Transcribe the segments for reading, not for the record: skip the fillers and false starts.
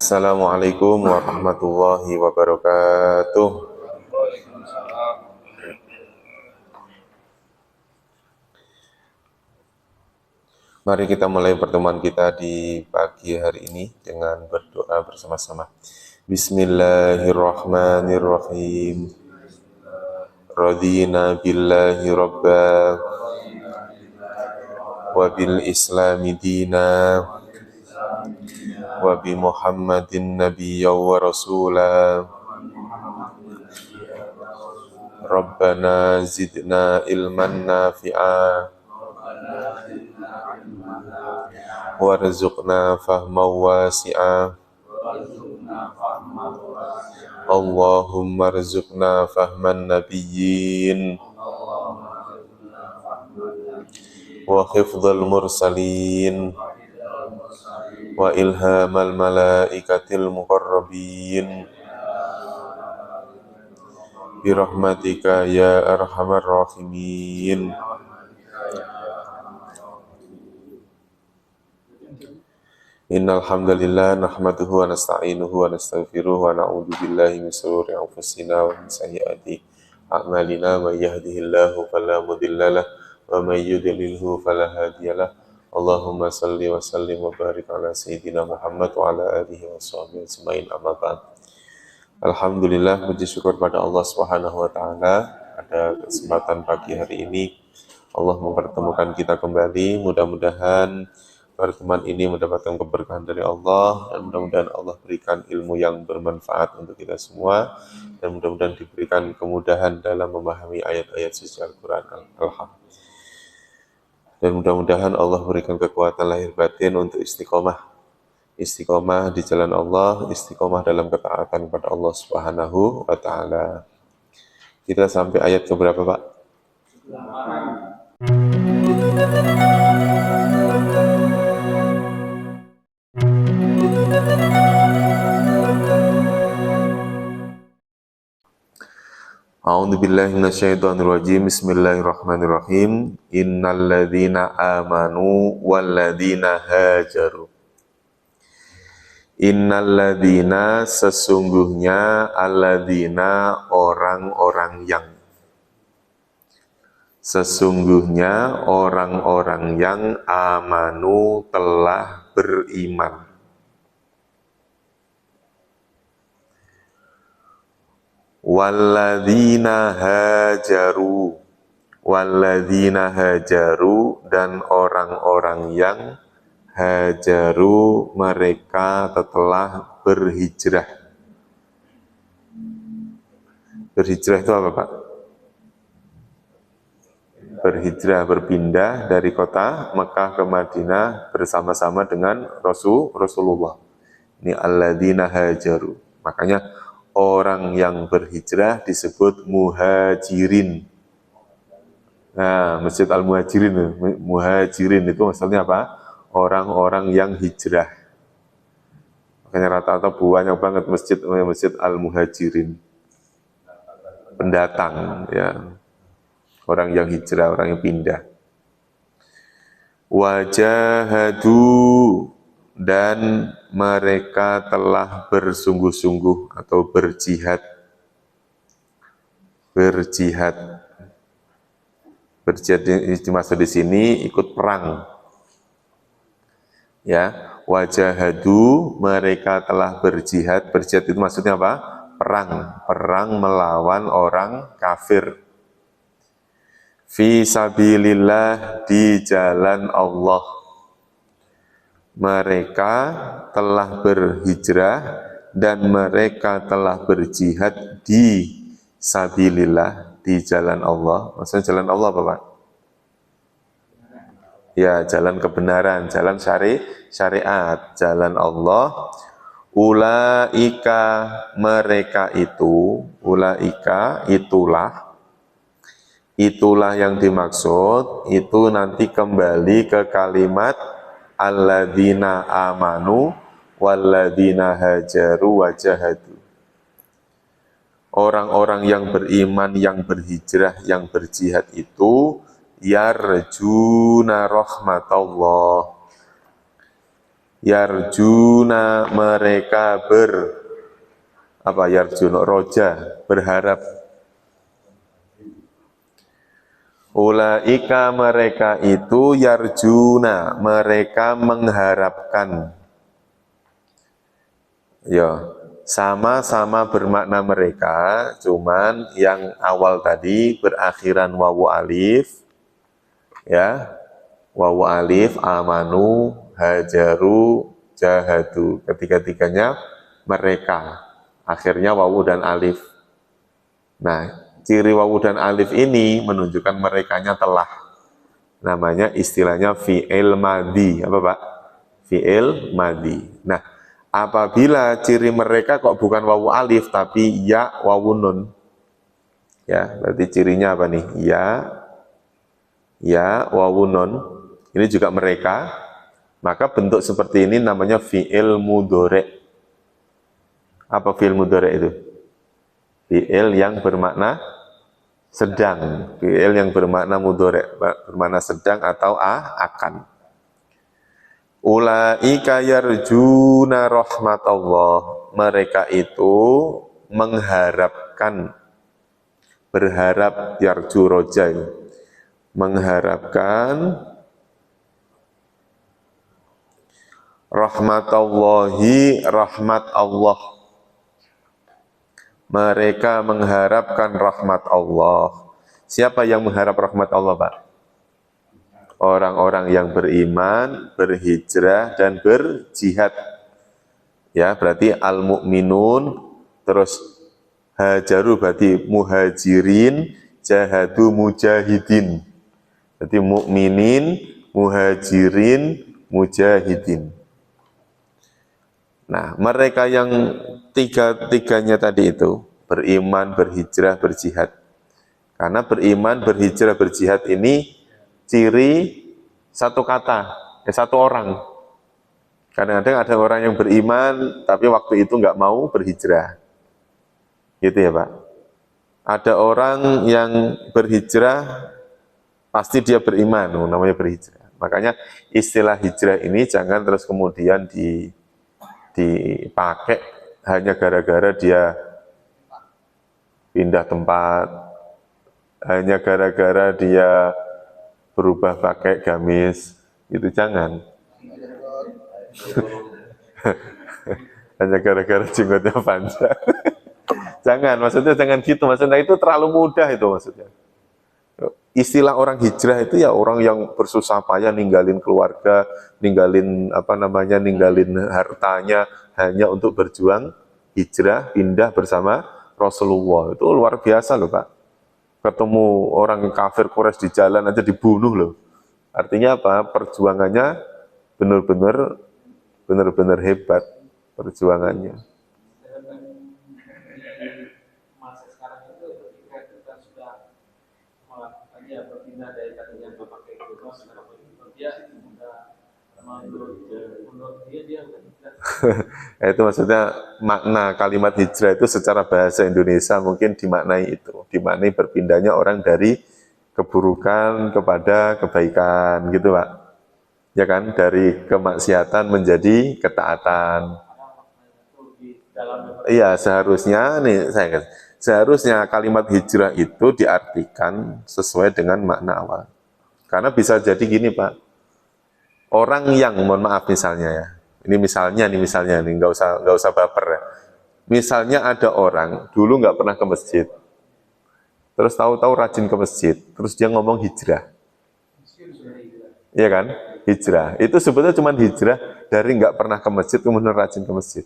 Assalamualaikum warahmatullahi wabarakatuh. Mari kita mulai pertemuan kita di pagi hari ini dengan berdoa bersama-sama. Bismillahirrahmanirrahim. Radina billahi rabba wa bil islami dina wa bi Muhammadin nabiyya wa rasula. Rabbana zidna ilman nafi'a warzuqna fahman wasi'a. Allahumma rzuqna fahman nabiyyin wa hifdzal mursalin wa ilhamal malaikatil muqarrabin birahmatika ya arhamar rahimin. Innal hamdalillah nahmaduhu wa nasta'inuhu wa nastaghfiruhu wa na'udzu billahi min shururi anfusina wa min sayyiati a'malina. May yahdihillahu fala mudhillalah wa may yudlilhu fala hadiyalah. Allahumma salli wa sallim wa barik ala sayyidina Muhammad wa ala alihi wa sahbihi ajmain, amma ba'd. Alhamdulillah, puji syukur pada Allah Subhanahu wa taala, pada kesempatan pagi hari ini Allah mempertemukan kita kembali. Mudah-mudahan pertemuan ini mendapatkan keberkahan dari Allah, dan mudah-mudahan Allah berikan ilmu yang bermanfaat untuk kita semua, dan mudah-mudahan diberikan kemudahan dalam memahami ayat-ayat suci Al-Quran. Dan mudah-mudahan Allah berikan kekuatan lahir batin untuk istiqomah di jalan Allah, istiqomah dalam ketaatan kepada Allah Subhanahu wa taala. Kita sampai ayat keberapa, Pak? A'udzubillahi minasyaitonirrajim. Bismillahirrahmanirrahim. Innalladzina amanu walladzina hajaru. Innalladzina, sesungguhnya, alladzina, orang-orang yang. Sesungguhnya orang-orang yang amanu, telah beriman. Walladzina hajaru, dan orang-orang yang hajaru, mereka telah berhijrah. Berhijrah itu apa, Pak? Berhijrah, berpindah dari kota Mekah ke Madinah bersama-sama dengan Rasulullah. Ini alladzina hajaru. Makanya orang yang berhijrah disebut muhajirin. Nah, Masjid Al-Muhajirin, muhajirin itu maksudnya apa? Orang-orang yang hijrah. Makanya rata-rata banyak banget masjid Al-Muhajirin. Pendatang, ya. Orang yang hijrah, orang yang pindah. Wajahadu, dan mereka telah bersungguh-sungguh atau berjihad. Berjihad dimaksud di sini ikut perang. Ya, wajahadu, mereka telah berjihad. Berjihad itu maksudnya apa? Perang melawan orang kafir. Fi sabilillah, di jalan Allah. Mereka telah berhijrah dan mereka telah berjihad di sabilillah, di jalan Allah. Maksudnya jalan Allah apa, Pak? Ya, jalan kebenaran, jalan syariat, jalan Allah. Ulaika, mereka itu, ulaika, itulah yang dimaksud, itu nanti kembali ke kalimat alladzina amanu walladzina hajaru wajahadu. Orang-orang yang beriman, yang berhijrah, yang berjihad itu yarjuna rahmatallah, Yarjuna mereka yarjuna roja berharap. Ulaika mereka itu yarjuna mereka mengharapkan. Ya, sama-sama bermakna mereka, cuman yang awal tadi berakhiran wawu alif, ya, wawu alif, amanu, hajaru, jahadu, ketiga-tiganya mereka, akhirnya wawu dan alif. Nah, ciri wawu dan alif ini menunjukkan merekanya telah, namanya istilahnya fi'il madhi, apa Pak? Fi'il madhi. Nah, apabila ciri mereka kok bukan wawu alif tapi ya wawu nun, ya berarti cirinya apa nih? Ya wawu nun, ini juga mereka, maka bentuk seperti ini namanya fi'il mudhari'. Apa fi'il mudhari' itu? Fi'il yang bermakna sedang, fi'il yang bermakna mudhari', bermakna sedang atau akan. Ulaika yarjuna rahmatullah, mereka itu mengharapkan, berharap, yarju roja, mengharapkan rahmatullahi, rahmat Allah. Mereka mengharapkan rahmat Allah. Siapa yang mengharap rahmat Allah, Pak? Orang-orang yang beriman, berhijrah, dan berjihad. Ya, berarti al-mu'minun, terus hajaru berarti muhajirin, jahadu mujahidin. Berarti mukminin, muhajirin, mujahidin. Nah, mereka yang tiga-tiganya tadi itu, beriman, berhijrah, berjihad. Karena beriman, berhijrah, berjihad ini ciri satu kata, satu orang. Kadang-kadang ada orang yang beriman, tapi waktu itu nggak mau berhijrah. Gitu ya Pak. Ada orang yang berhijrah, pasti dia beriman, namanya berhijrah. Makanya istilah hijrah ini jangan terus kemudian dipakai hanya gara-gara dia pindah tempat, hanya gara-gara dia berubah pakai gamis, itu jangan. Hanya gara-gara jenggotnya panjang. Jangan, maksudnya jangan gitu, maksudnya itu terlalu mudah itu maksudnya. Istilah orang hijrah itu ya orang yang bersusah payah ninggalin keluarga, ninggalin ninggalin hartanya hanya untuk berjuang hijrah, pindah bersama Rasulullah. Itu luar biasa loh Pak. Ketemu orang kafir Quraisy di jalan aja dibunuh loh. Artinya apa? Perjuangannya benar-benar hebat perjuangannya. Itu maksudnya makna kalimat hijrah itu secara bahasa Indonesia mungkin dimaknai itu, dimaknai berpindahnya orang dari keburukan kepada kebaikan gitu Pak, ya kan, dari kemaksiatan menjadi ketaatan. Iya, seharusnya kalimat hijrah itu diartikan sesuai dengan makna awal. Karena bisa jadi gini Pak, orang yang, mohon maaf misalnya ya, ini misalnya nih, nggak usah baper ya. Misalnya ada orang dulu nggak pernah ke masjid, terus tahu-tahu rajin ke masjid, terus dia ngomong hijrah, iya kan? Hijrah itu sebetulnya cuma hijrah dari nggak pernah ke masjid kemudian rajin ke masjid.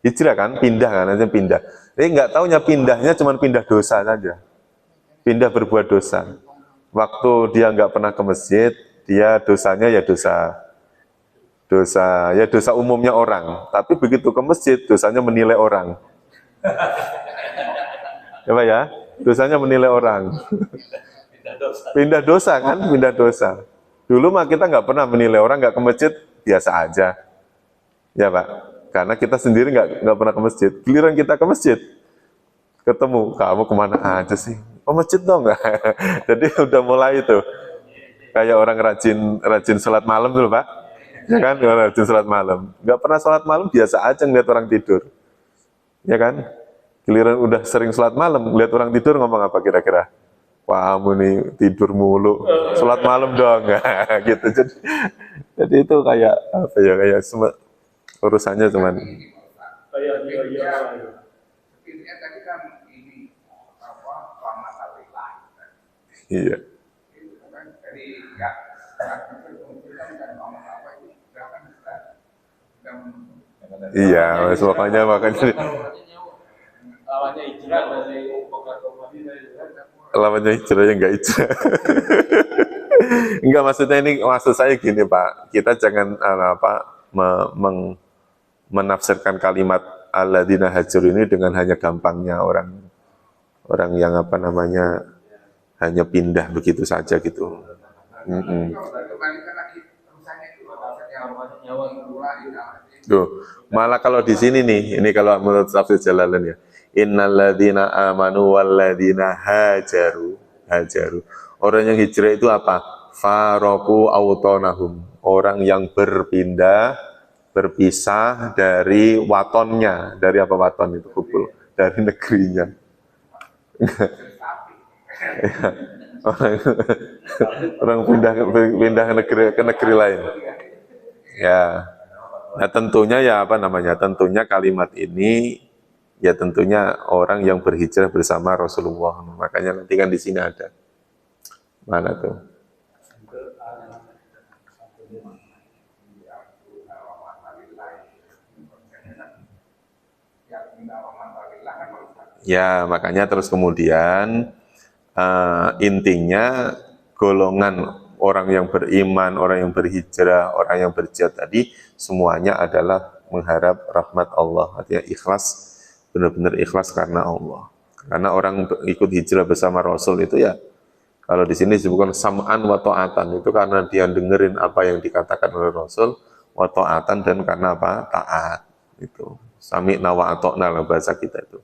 Hijrah kan, pindah kan, nanti pindah. Ini nggak taunya pindahnya cuma pindah dosa saja, pindah berbuat dosa. Waktu dia nggak pernah ke masjid, dia dosanya ya dosa umumnya orang. Tapi begitu ke masjid, dosanya menilai orang. Ya Pak ya, dosanya menilai orang. Pindah dosa kan, pindah dosa. Dulu mah kita nggak pernah menilai orang, nggak ke masjid, biasa aja. Ya Pak, karena kita sendiri nggak pernah ke masjid. Giliran kita ke masjid, ketemu, kamu kemana aja sih? Oh masjid dong nggak? Jadi udah mulai itu. Kayak orang rajin sholat malam dulu Pak. Ya kan, kalau rajin sholat malam. Nggak pernah sholat malam, biasa aja ngeliat orang tidur. Ya kan? Giliran udah sering sholat malam, ngeliat orang tidur ngomong apa kira-kira? Wah, kamu nih tidur mulu, sholat malam dong, gitu. Jadi itu kayak apa ya? Kayak semua urusannya cuman. Iya. Iya, makanya lawannya hijrah yang nggak hijrah. Enggak, maksudnya ini, maksud saya gini Pak, kita jangan menafsirkan kalimat alladzina hajaru ini dengan hanya gampangnya orang yang hanya pindah begitu saja gitu. Tuh, malah kalau di sini nih, ini kalau menurut tafsir Jalalain ya, innalladzina amanu walladzina hajaru. Orang yang hijrah itu apa? Faroku autonahum, orang yang berpisah dari watonnya. Dari apa waton itu? Kubul, dari negerinya. orang pindah ke negeri lain. Ya. Nah tentunya ya tentunya kalimat ini ya tentunya orang yang berhijrah bersama Rasulullah. Makanya nanti kan di sini ada. Mana tuh? Ya, makanya terus kemudian intinya golongan orang yang beriman, orang yang berhijrah, orang yang berjihad tadi semuanya adalah mengharap rahmat Allah. Artinya ikhlas, benar-benar ikhlas karena Allah. Karena orang ikut hijrah bersama Rasul itu ya, kalau di sini disebutkan sam'an wa ta'atan, itu karena dia dengerin apa yang dikatakan oleh Rasul, wa ta'atan, dan karena apa? Taat. Itu sami'na wa ata'na lah bahasa kita itu.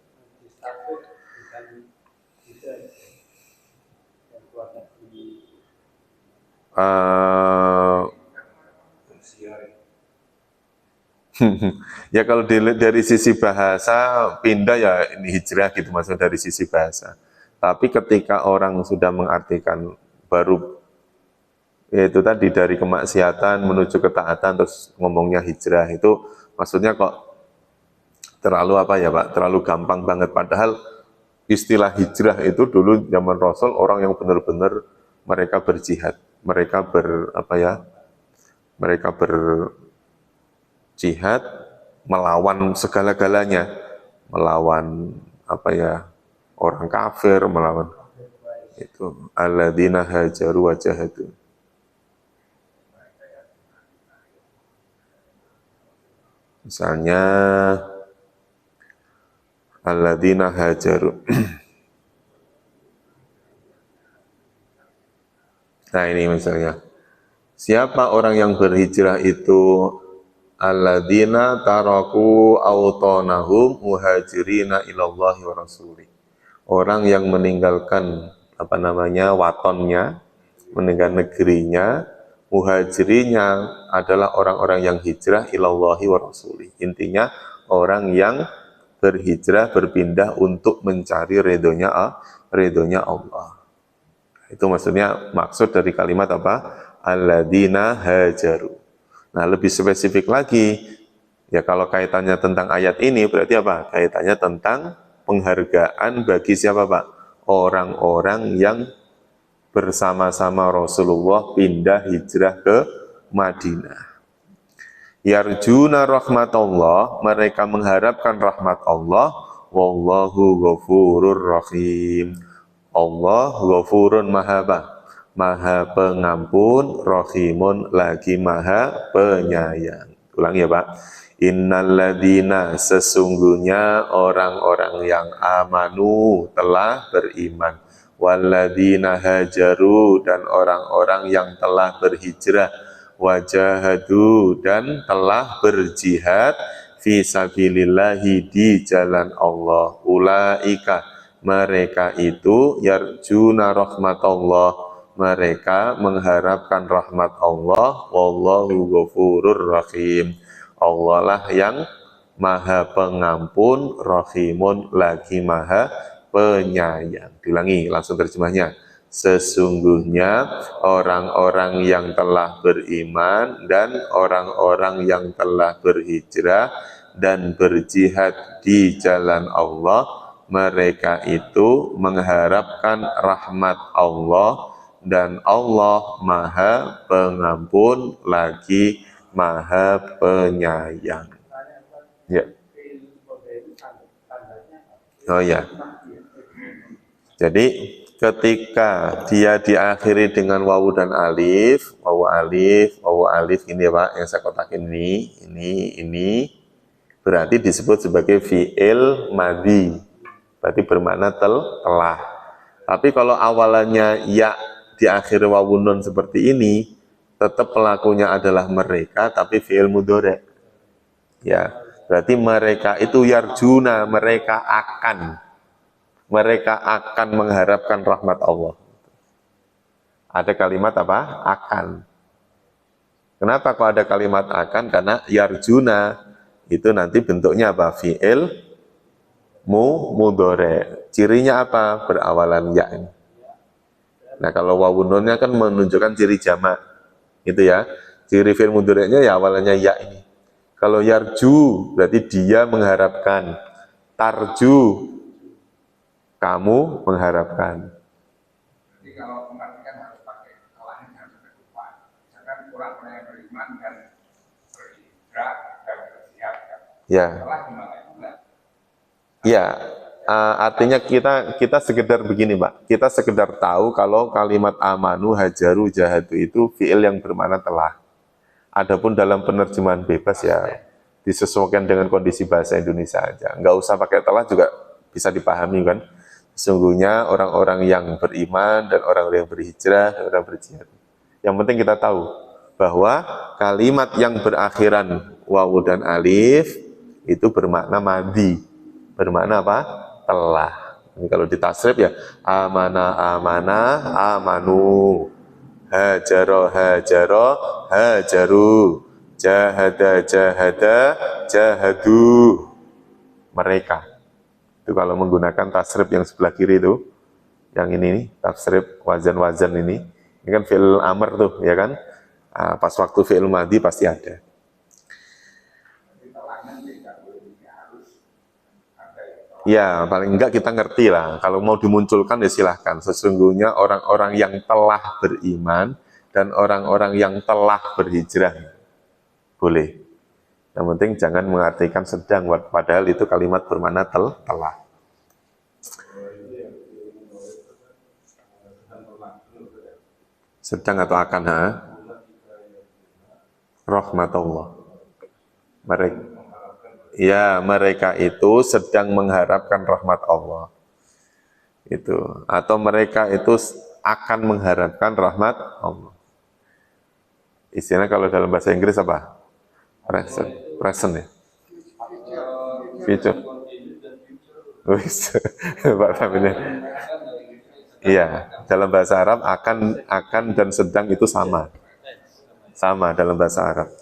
Ya kalau dari sisi bahasa pindah ya ini hijrah gitu, maksudnya dari sisi bahasa. Tapi ketika orang sudah mengartikan baru yaitu tadi dari kemaksiatan menuju ketaatan terus ngomongnya hijrah, itu maksudnya kok terlalu apa ya Pak? Terlalu gampang banget, padahal istilah hijrah itu dulu zaman Rasul orang yang benar-benar mereka berjihad, mereka berjihad melawan segala-galanya, melawan orang kafir, melawan itu alladzina hajaru wa jahadu. Misalnya alladzina hajaru. Nah ini misalnya, siapa orang yang berhijrah itu alladzina taraku autonahum muhajirina ilallahi wa rasulih. Orang yang meninggalkan watonnya, meninggal negerinya, muhajirinya adalah orang-orang yang hijrah ilallahi wa rasulih. Intinya orang yang berhijrah, berpindah untuk mencari ridhonya Allah. Itu maksud dari kalimat apa? Alladzina hajaru. Nah, lebih spesifik lagi, ya kalau kaitannya tentang ayat ini berarti apa? Kaitannya tentang penghargaan bagi siapa Pak? Orang-orang yang bersama-sama Rasulullah pindah hijrah ke Madinah. Yarjuna rahmatullah, mereka mengharapkan rahmat Allah. Wallahu ghafurur rahim. Allah ghafurun maha pengampun, rahimun lagi maha penyayang. Ulang ya Pak. Innalladzina, sesungguhnya orang-orang yang amanu telah beriman, walladzina hajaru, dan orang-orang yang telah berhijrah, wajahadu, dan telah berjihad fi sabilillahi, di jalan Allah. Ulaika, mereka itu yarjuna rahmatullah, mereka mengharapkan rahmat Allah. Wallahu ghafurur rahim. Allah lah yang maha pengampun, rahimun lagi maha penyayang. Diulangi langsung terjemahnya. Sesungguhnya orang-orang yang telah beriman dan orang-orang yang telah berhijrah dan berjihad di jalan Allah, mereka itu mengharapkan rahmat Allah, dan Allah maha pengampun lagi maha penyayang. Ya. Oh ya. Jadi ketika dia diakhiri dengan wawu dan alif, wawu alif ini ya Pak, yang saya kotakin ini berarti disebut sebagai fi'il madhi. Berarti bermakna telah. Tapi kalau awalannya ya diakhiri wawu nun seperti ini, tetap pelakunya adalah mereka, tapi fi'il mudhari'. Ya, berarti mereka itu yarjuna, mereka akan mengharapkan rahmat Allah. Ada kalimat apa? Akan. Kenapa kok ada kalimat akan? Karena yarjuna itu nanti bentuknya apa? Fi'il mudhari'. Cirinya apa? Berawalan ya. Nah, kalau wawu nunnya kan menunjukkan ciri jamak. Gitu ya. Ciri fi'il mudhari'nya ya awalannya ya ini. Kalau yarju berarti dia mengharapkan. Tarju kamu mengharapkan. Jadi kalau memperhatikan harus pakai alahnya harus ada depan. Misalkan orang-orang yang beriman dan berhijrah dan berjihad. Ya. Salah gimana? Ya. Artinya kita sekedar begini Pak. Kita sekedar tahu kalau kalimat amanu, hajaru, jahadu itu fi'il yang bermakna telah. Adapun dalam penerjemahan bebas ya disesuaikan dengan kondisi bahasa Indonesia aja. Nggak usah pakai telah juga bisa dipahami kan. Sesungguhnya orang-orang yang beriman dan orang-orang yang berhijrah dan orang berjihad. Yang penting kita tahu bahwa kalimat yang berakhiran wawu dan alif itu bermakna madhi. Bermakna apa? Telah. Ini kalau ditasrif ya amana, amanu. Hajaro, hajaru, jahada, jahadu. Mereka. Itu kalau menggunakan tasrif yang sebelah kiri itu, yang ini nih, tasrif wazan ini kan fi'il amr tuh, ya kan? Nah, pas waktu fi'il madhi pasti ada. Ya, paling enggak kita ngerti lah. Kalau mau dimunculkan ya silahkan. Sesungguhnya orang-orang yang telah beriman dan orang-orang yang telah berhijrah. Boleh. Yang penting jangan mengartikan sedang, padahal itu kalimat bermakna telah. Sedang atau akan, ha? Rahmatullah. Mereka itu sedang mengharapkan rahmat Allah. Itu. Atau mereka itu akan mengharapkan rahmat Allah. Istilahnya kalau dalam bahasa Inggris apa? Present ya? Future. Pak Tamina. Iya, dalam bahasa Arab akan dan sedang itu sama. Sama dalam bahasa Arab.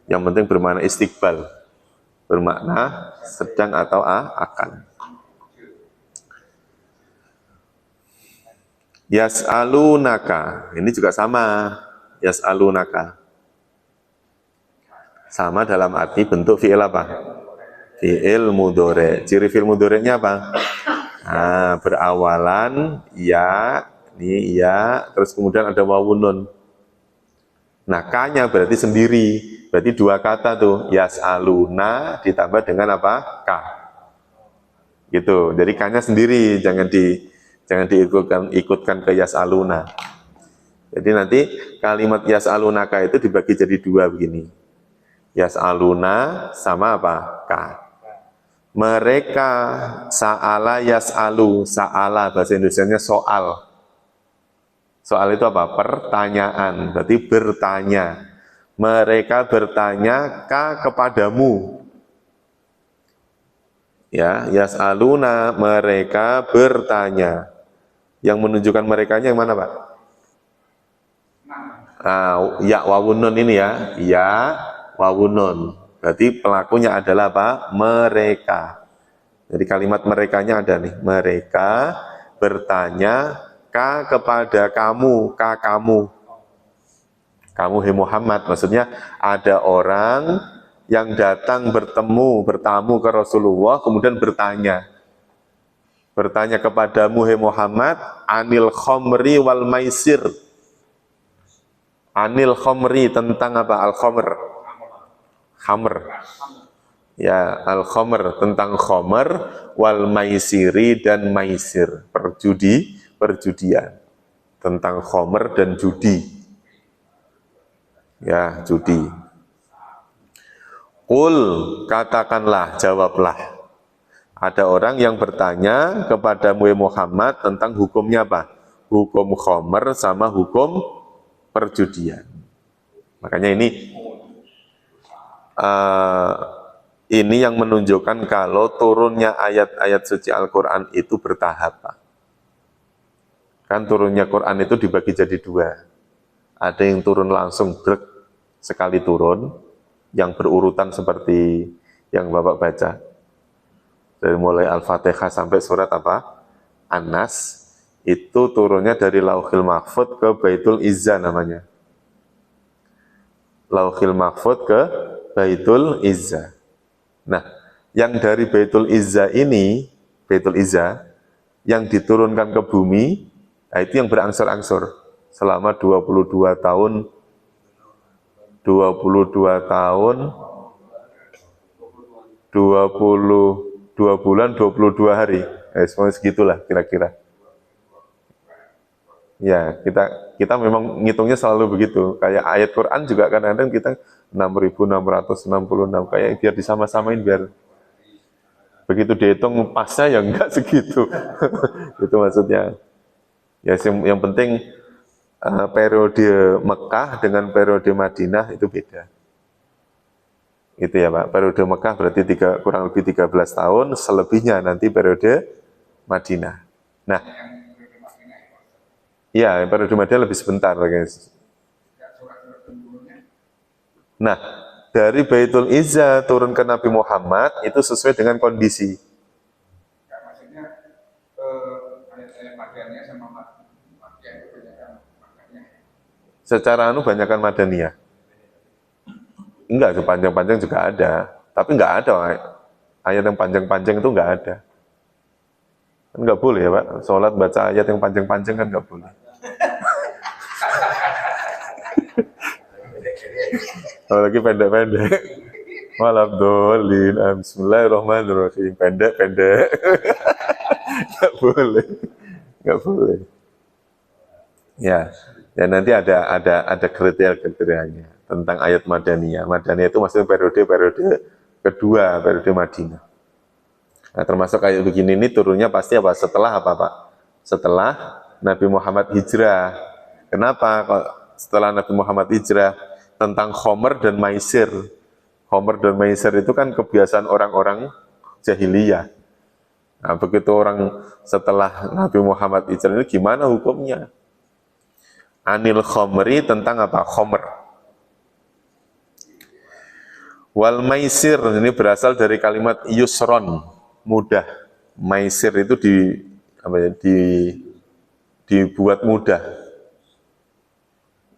Yang penting bermakna istiqbal. Bermakna sedang atau akan. Yas'alunaka, ini juga sama. Yas'alunaka. Sama dalam arti bentuk fi'il apa? Fi'il mudhari'. Ciri fi'il mudhari'nya apa? Nah, berawalan ya, ini ya, terus kemudian ada wawu nun. Nah, ka-nya berarti sendiri. Berarti dua kata tuh, yas'aluna ditambah dengan apa? Ka. Gitu. Jadi ka-nya sendiri, jangan diikutkan ke yas'aluna. Jadi nanti kalimat yas'alunaka itu dibagi jadi dua begini. Yas'aluna sama apa? Ka. Mereka sa'ala yas'alu. Sa'ala bahasa Indonesianya soal. Soal itu apa? Pertanyaan. Berarti bertanya. Mereka bertanya kepadamu. Ya, yas'aluna, mereka bertanya. Yang menunjukkan merekanya yang mana, Pak? Ya wawunun ini ya, ya wawunun. Berarti pelakunya adalah apa? Mereka. Jadi kalimat merekanya ada nih. Mereka bertanya kepada kamu, kamu. Kamu hai Muhammad, maksudnya ada orang yang datang bertamu ke Rasulullah, kemudian bertanya kepadamu hai Muhammad, anil khomri wal maisir. Anil khomri, tentang apa? Al khomr. Khamr. Ya, al khomr, tentang khomer, wal maisiri, dan maisir, perjudian. Tentang khomer dan judi. Ya, judi. Qul, katakanlah, jawablah. Ada orang yang bertanya kepada Muhammad tentang hukumnya apa? Hukum khomer sama hukum perjudian. Makanya ini yang menunjukkan kalau turunnya ayat-ayat suci Al-Quran itu bertahap, Pak. Kan turunnya Quran itu dibagi jadi dua. Ada yang turun langsung sekali turun, yang berurutan seperti yang Bapak baca. Dari mulai Al-Fatihah sampai surat apa? An-Nas, itu turunnya dari Lauhil Mahfud ke Baitul Izzah namanya. Lauhil Mahfud ke Baitul Izzah. Nah, yang dari Baitul Izzah ini, Baitul Izzah, yang diturunkan ke bumi, nah itu yang berangsur-angsur selama 22 tahun 22 bulan 22 hari. Semuanya segitulah kira-kira. Ya, kita memang ngitungnya selalu begitu. Kayak ayat Quran juga kadang-kadang kita 6.666, kayak biar disama-samain, biar begitu dihitung pasnya ya enggak segitu. Itu maksudnya. Ya, yang penting periode Mekah dengan periode Madinah itu beda. Itu ya Pak, periode Mekah berarti kurang lebih 13 tahun, selebihnya nanti periode Madinah. Nah, iya, periode Madinah lebih sebentar, guys. Nah, dari Baitul Izzah turun ke Nabi Muhammad itu sesuai dengan kondisi. Secara banyakkan Madaniyah. Enggak, panjang-panjang juga ada. Tapi enggak ada ayat yang panjang-panjang itu enggak ada. Kan enggak boleh ya Pak, sholat baca ayat yang panjang-panjang kan enggak boleh. Apalagi pendek-pendek. Walabdolin, bismillahirrahmanirrahim. Pendek-pendek. Enggak boleh. Enggak boleh. Ya, dan nanti ada kriteria-kriterianya tentang ayat Madaniyah. Madaniyah itu maksudnya periode kedua, periode Madinah. Nah, termasuk kayak begini ini turunnya pasti apa? Setelah apa, Pak? Setelah Nabi Muhammad hijrah. Kenapa kok setelah Nabi Muhammad hijrah? Tentang khomer dan maisir. Khomer dan maisir itu kan kebiasaan orang-orang jahiliyah. Nah, begitu orang setelah Nabi Muhammad hijrah ini gimana hukumnya? Anil khomri, tentang apa? Khomer. Wal maisir, ini berasal dari kalimat yusron, mudah. Maisir itu dibuat mudah.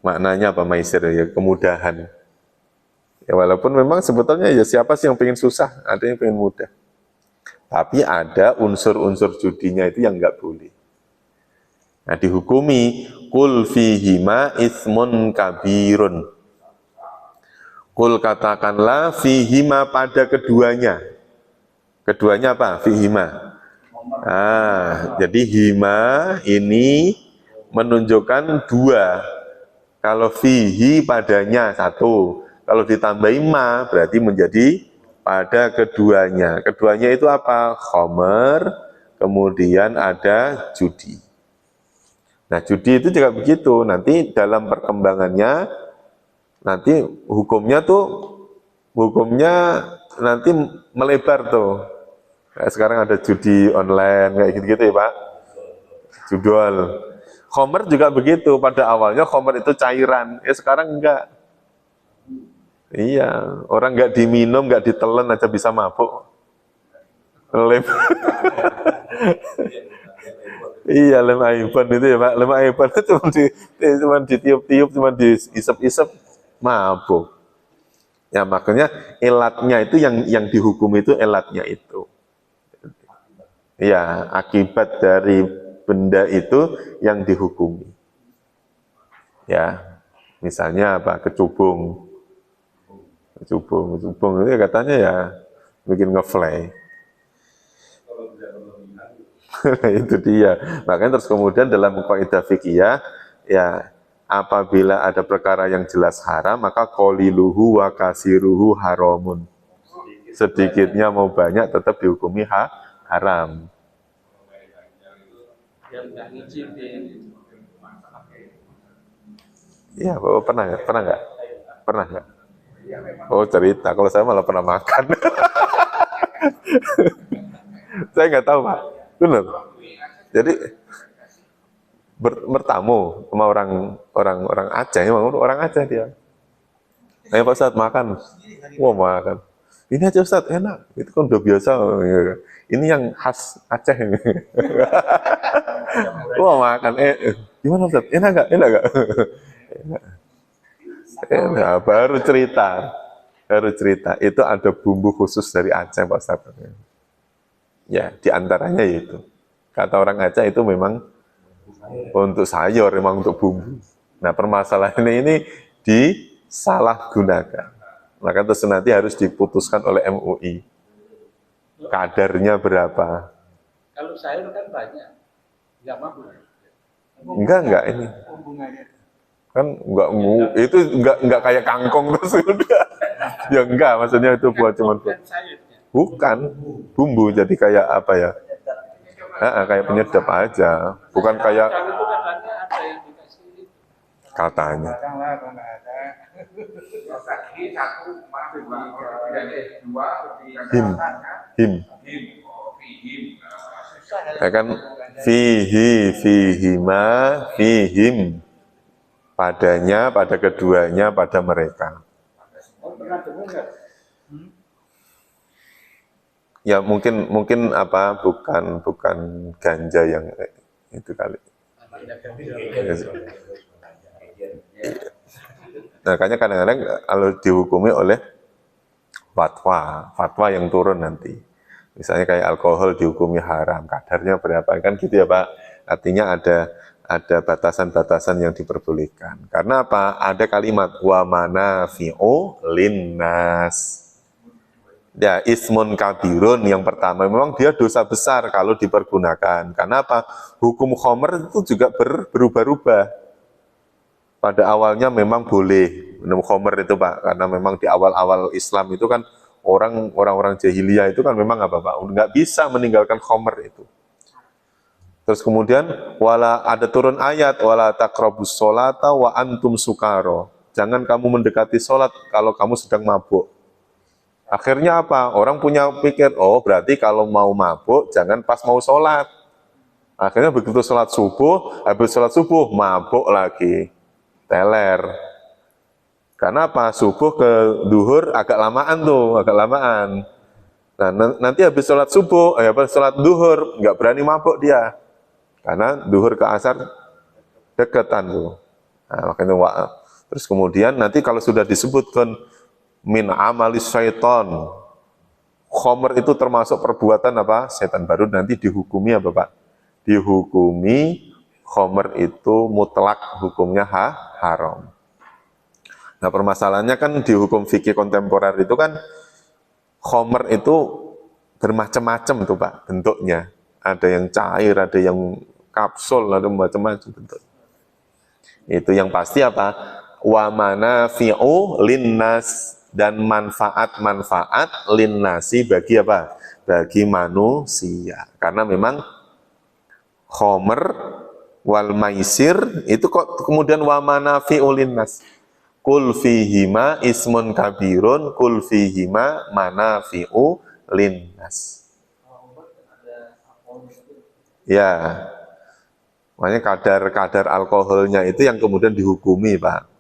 Maknanya apa maisir? Ya kemudahan. Ya walaupun memang sebetulnya ya siapa sih yang pengen susah, ada yang pengen mudah. Tapi ada unsur-unsur judinya itu yang enggak boleh. Nah, dihukumi kul fihima ismun kabirun. Kul katakanlah fihima, pada keduanya. Keduanya apa? Fihima. Jadi hima ini menunjukkan dua. Kalau fihi padanya satu. Kalau ditambahi ma berarti menjadi pada keduanya. Keduanya itu apa? Khomer, kemudian ada judi. Nah, judi itu juga begitu. Nanti dalam perkembangannya, nanti hukumnya nanti melebar tuh. Kayak sekarang ada judi online, kayak gitu-gitu ya Pak. Judol. Khamr juga begitu, pada awalnya khamr itu cairan, sekarang enggak. Iya, orang enggak diminum, enggak ditelan aja bisa mabuk. Lem. Iya, lem aiban itu ya Pak, lem aiban itu cuma ditiup-tiup, cuma diisep-isep, mabuk. Ya makanya elatnya itu yang dihukum itu elatnya itu. Ya, akibat dari benda itu yang dihukumi. Ya, misalnya apa? Kecubung. Kecubung itu ya katanya ya bikin ngefly. Itu dia. Makanya terus kemudian dalam kaidah fikih ya apabila ada perkara yang jelas haram, maka qaliluhu wa kasiruhu haramun. Sedikitnya mau banyak tetap dihukumi haram. Iya, Bapak pernah nggak? Pernah nggak? Pernah nggak? Oh cerita, kalau saya malah pernah makan. Saya nggak tahu Pak, benar. Jadi bertamu sama orang Aceh, emang orang Aceh dia. Ayo Pak Ustadz makan, wah makan. Ini aja Ustadz enak, itu kan udah biasa. Ini yang khas Aceh. Wah makan, gimana Ustadz? Enak nggak? Enak nggak? Enak. Baru cerita. Itu ada bumbu khusus dari Aceh Pak Ustadz. Ya, diantaranya itu. Kata orang Aceh itu memang untuk sayur, memang untuk bumbu. Nah, permasalahannya ini disalahgunakan. Maka terus nanti harus diputuskan oleh MUI. Kadarnya berapa? Kalau sayur kan banyak, nggak mampu. Enggak ini. Kan itu enggak kayak kangkong terus udah. Ya enggak, maksudnya itu buat cuman bukan bumbu, jadi kayak apa ya? Kayak penyedap aja, bukan kayak katanya. Him. Ya kan fihim. Padanya, pada keduanya, pada mereka. Ya mungkin apa bukan ganja yang itu kali. Nah, makanya kadang-kadang kalau dihukumi oleh fatwa yang turun nanti. Misalnya kayak alkohol dihukumi haram, kadarnya berapa kan gitu ya Pak. Artinya ada batasan-batasan yang diperbolehkan. Karena apa? Ada kalimat wa manafi'u linnas. Ya, ismun kabirun yang pertama memang dia dosa besar kalau dipergunakan. Karena apa? Hukum khamr itu juga berubah-ubah. Pada awalnya memang boleh minum khamr itu Pak, karena memang di awal-awal Islam itu kan orang-orang jahiliyah itu kan memang apa Pak? Nggak bisa meninggalkan khamr itu. Terus kemudian ada turun ayat wala taqrabus sholata wa antum sukaro. Jangan kamu mendekati sholat kalau kamu sedang mabuk. Akhirnya apa? Orang punya pikir, oh berarti kalau mau mabuk jangan pas mau sholat. Akhirnya begitu sholat subuh, habis sholat subuh mabuk lagi, teler. Karena apa? Subuh ke duhur agak lamaan. Nah nanti habis sholat subuh, habis sholat duhur nggak berani mabuk dia, karena duhur ke asar deketan tuh. Nah, makanya terus kemudian nanti kalau sudah disebutkan min amalis syaiton, khamr itu termasuk perbuatan apa? Setan, baru nanti dihukumi apa Pak? Dihukumi khamr itu mutlak hukumnya haram. Nah permasalahannya kan di hukum fikih kontemporer itu kan khamr itu bermacam-macam tuh Pak bentuknya. Ada yang cair, ada yang kapsul, ada macam-macam bentuk. Itu yang pasti apa? Wa manafi'u linnas, dan manfaat-manfaat linnasi bagi apa? Bagi manusia. Karena memang khamr wal maisir itu kok kemudian wa manafi'u linnas. Kul fihima ismun kabirun, kul fihima manafi'u linnas. Ya. Makanya kadar alkoholnya itu yang kemudian dihukumi, Pak.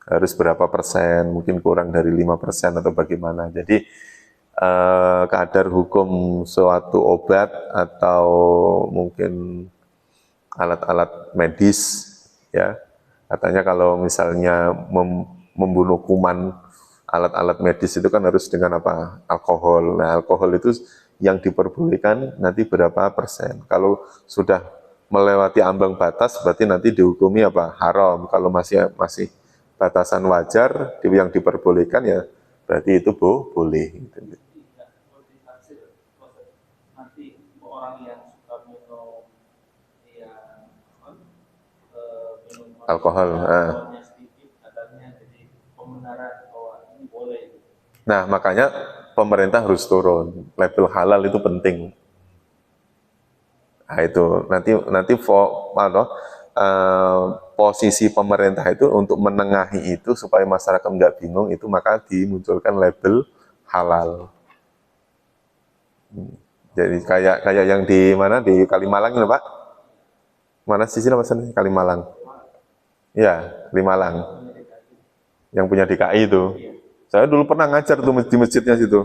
Harus berapa persen, mungkin kurang dari 5% atau bagaimana. Jadi kadar hukum suatu obat atau mungkin alat-alat medis, ya. Katanya kalau misalnya membunuh kuman, alat-alat medis itu kan harus dengan apa? Alkohol. Nah, alkohol itu yang diperbolehkan nanti berapa persen. Kalau sudah melewati ambang batas berarti nanti dihukumi apa? Haram. Kalau masih batasan wajar yang diperbolehkan ya berarti itu boleh. Gitu. Tidak, kalau ditaksir, nanti orang yang suka minum yang minum Alkohol. alkoholnya sedikit, katanya jadi pembenaran bahwa ini boleh. Nah, makanya pemerintah harus turun. Label halal itu penting. Nah, itu nanti posisi pemerintah itu untuk menengahi itu supaya masyarakat nggak bingung itu maka dimunculkan label halal. Jadi kayak yang di mana di Kalimalang ini, Pak? Mana sisi nama sana? Kalimalang. Ya, Kalimalang. Yang punya DKI itu. Saya dulu pernah ngajar tuh di masjidnya situ.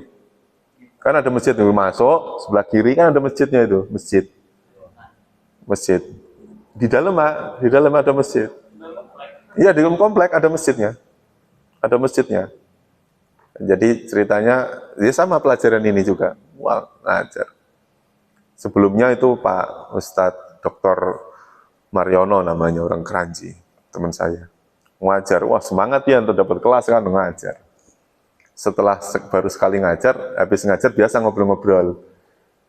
Kan ada masjid tuh masuk, sebelah kiri kan ada masjidnya itu, masjid. Di dalam ada masjid. Iya, di dalam komplek ada masjidnya. Ada masjidnya. Jadi ceritanya ya sama pelajaran ini juga. Wah, ngajar. Sebelumnya itu Pak Ustadz Dr. Mariono namanya, orang Keranji, teman saya. Ngajar, wah semangat ya untuk dapat kelas kan ngajar. Setelah baru sekali ngajar, habis ngajar biasa ngobrol-ngobrol.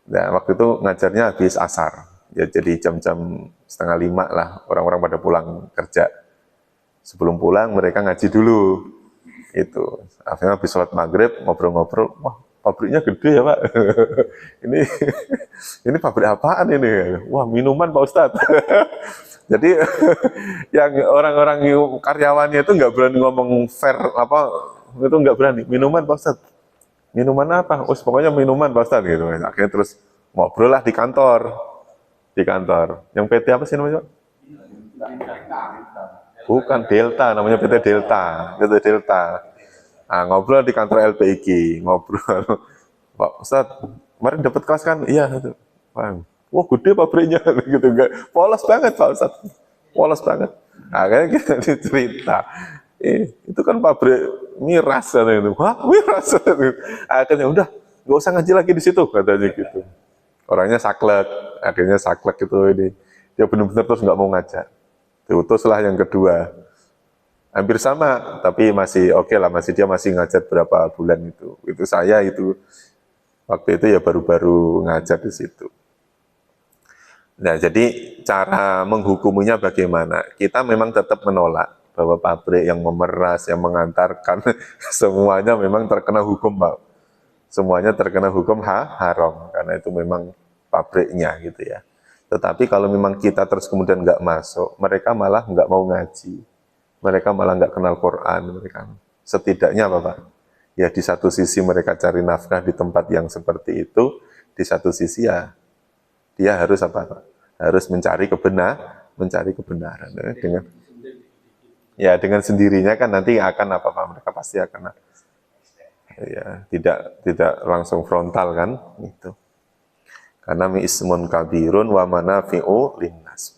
Nah, waktu itu ngajarnya habis asar. Ya, jadi jam-jam 4:30 lah, orang-orang pada pulang kerja. Sebelum pulang mereka ngaji dulu. Itu. Akhirnya habis sholat maghrib, ngobrol-ngobrol, wah pabriknya gede ya Pak. ini pabrik apaan ini? Wah minuman Pak Ustadz. Jadi yang orang-orang karyawannya itu nggak berani ngomong fair apa itu nggak berani. Minuman Pak Ustadz. Minuman apa? Pokoknya minuman Pak Ustadz gitu. Akhirnya terus ngobrol lah di kantor. Yang PT apa sih namanya? Bukan Delta, namanya PT Delta. Nah, ngobrol di kantor LPIG, ngobrol. Pak Ustadz, kemarin dapat kelas kan? Iya. Wah, gede pabriknya gitu enggak. Polos banget Pak Ustadz. Polos banget. Nah, kayak kita cerita. Itu kan pabrik miras itu. Wah, miras. Akhirnya udah, nggak usah ngaji lagi di situ katanya gitu. Orangnya saklek, akhirnya saklek itu ini. Dia benar-benar terus nggak mau ngajar. Diutuslah yang kedua. Hampir sama, tapi masih oke lah, dia masih ngajar berapa bulan itu. Itu saya itu waktu itu ya baru-baru ngajar di situ. Nah, jadi cara menghukuminya bagaimana? Kita memang tetap menolak bahwa pabrik yang memeras, yang mengantarkan semuanya memang terkena hukum, Pak. Semuanya terkena hukum haram karena itu memang pabriknya gitu ya. Tetapi kalau memang kita terus kemudian nggak masuk, mereka malah nggak mau ngaji, mereka malah nggak kenal Quran, mereka setidaknya apa Pak? Ya di satu sisi mereka cari nafkah di tempat yang seperti itu, di satu sisi ya dia harus apa Pak? Harus mencari kebenaran dengan sendirinya kan nanti akan apa Pak? Mereka pasti akan ya tidak langsung frontal kan itu. Karena ismun kabirun wa manafi'u linnas.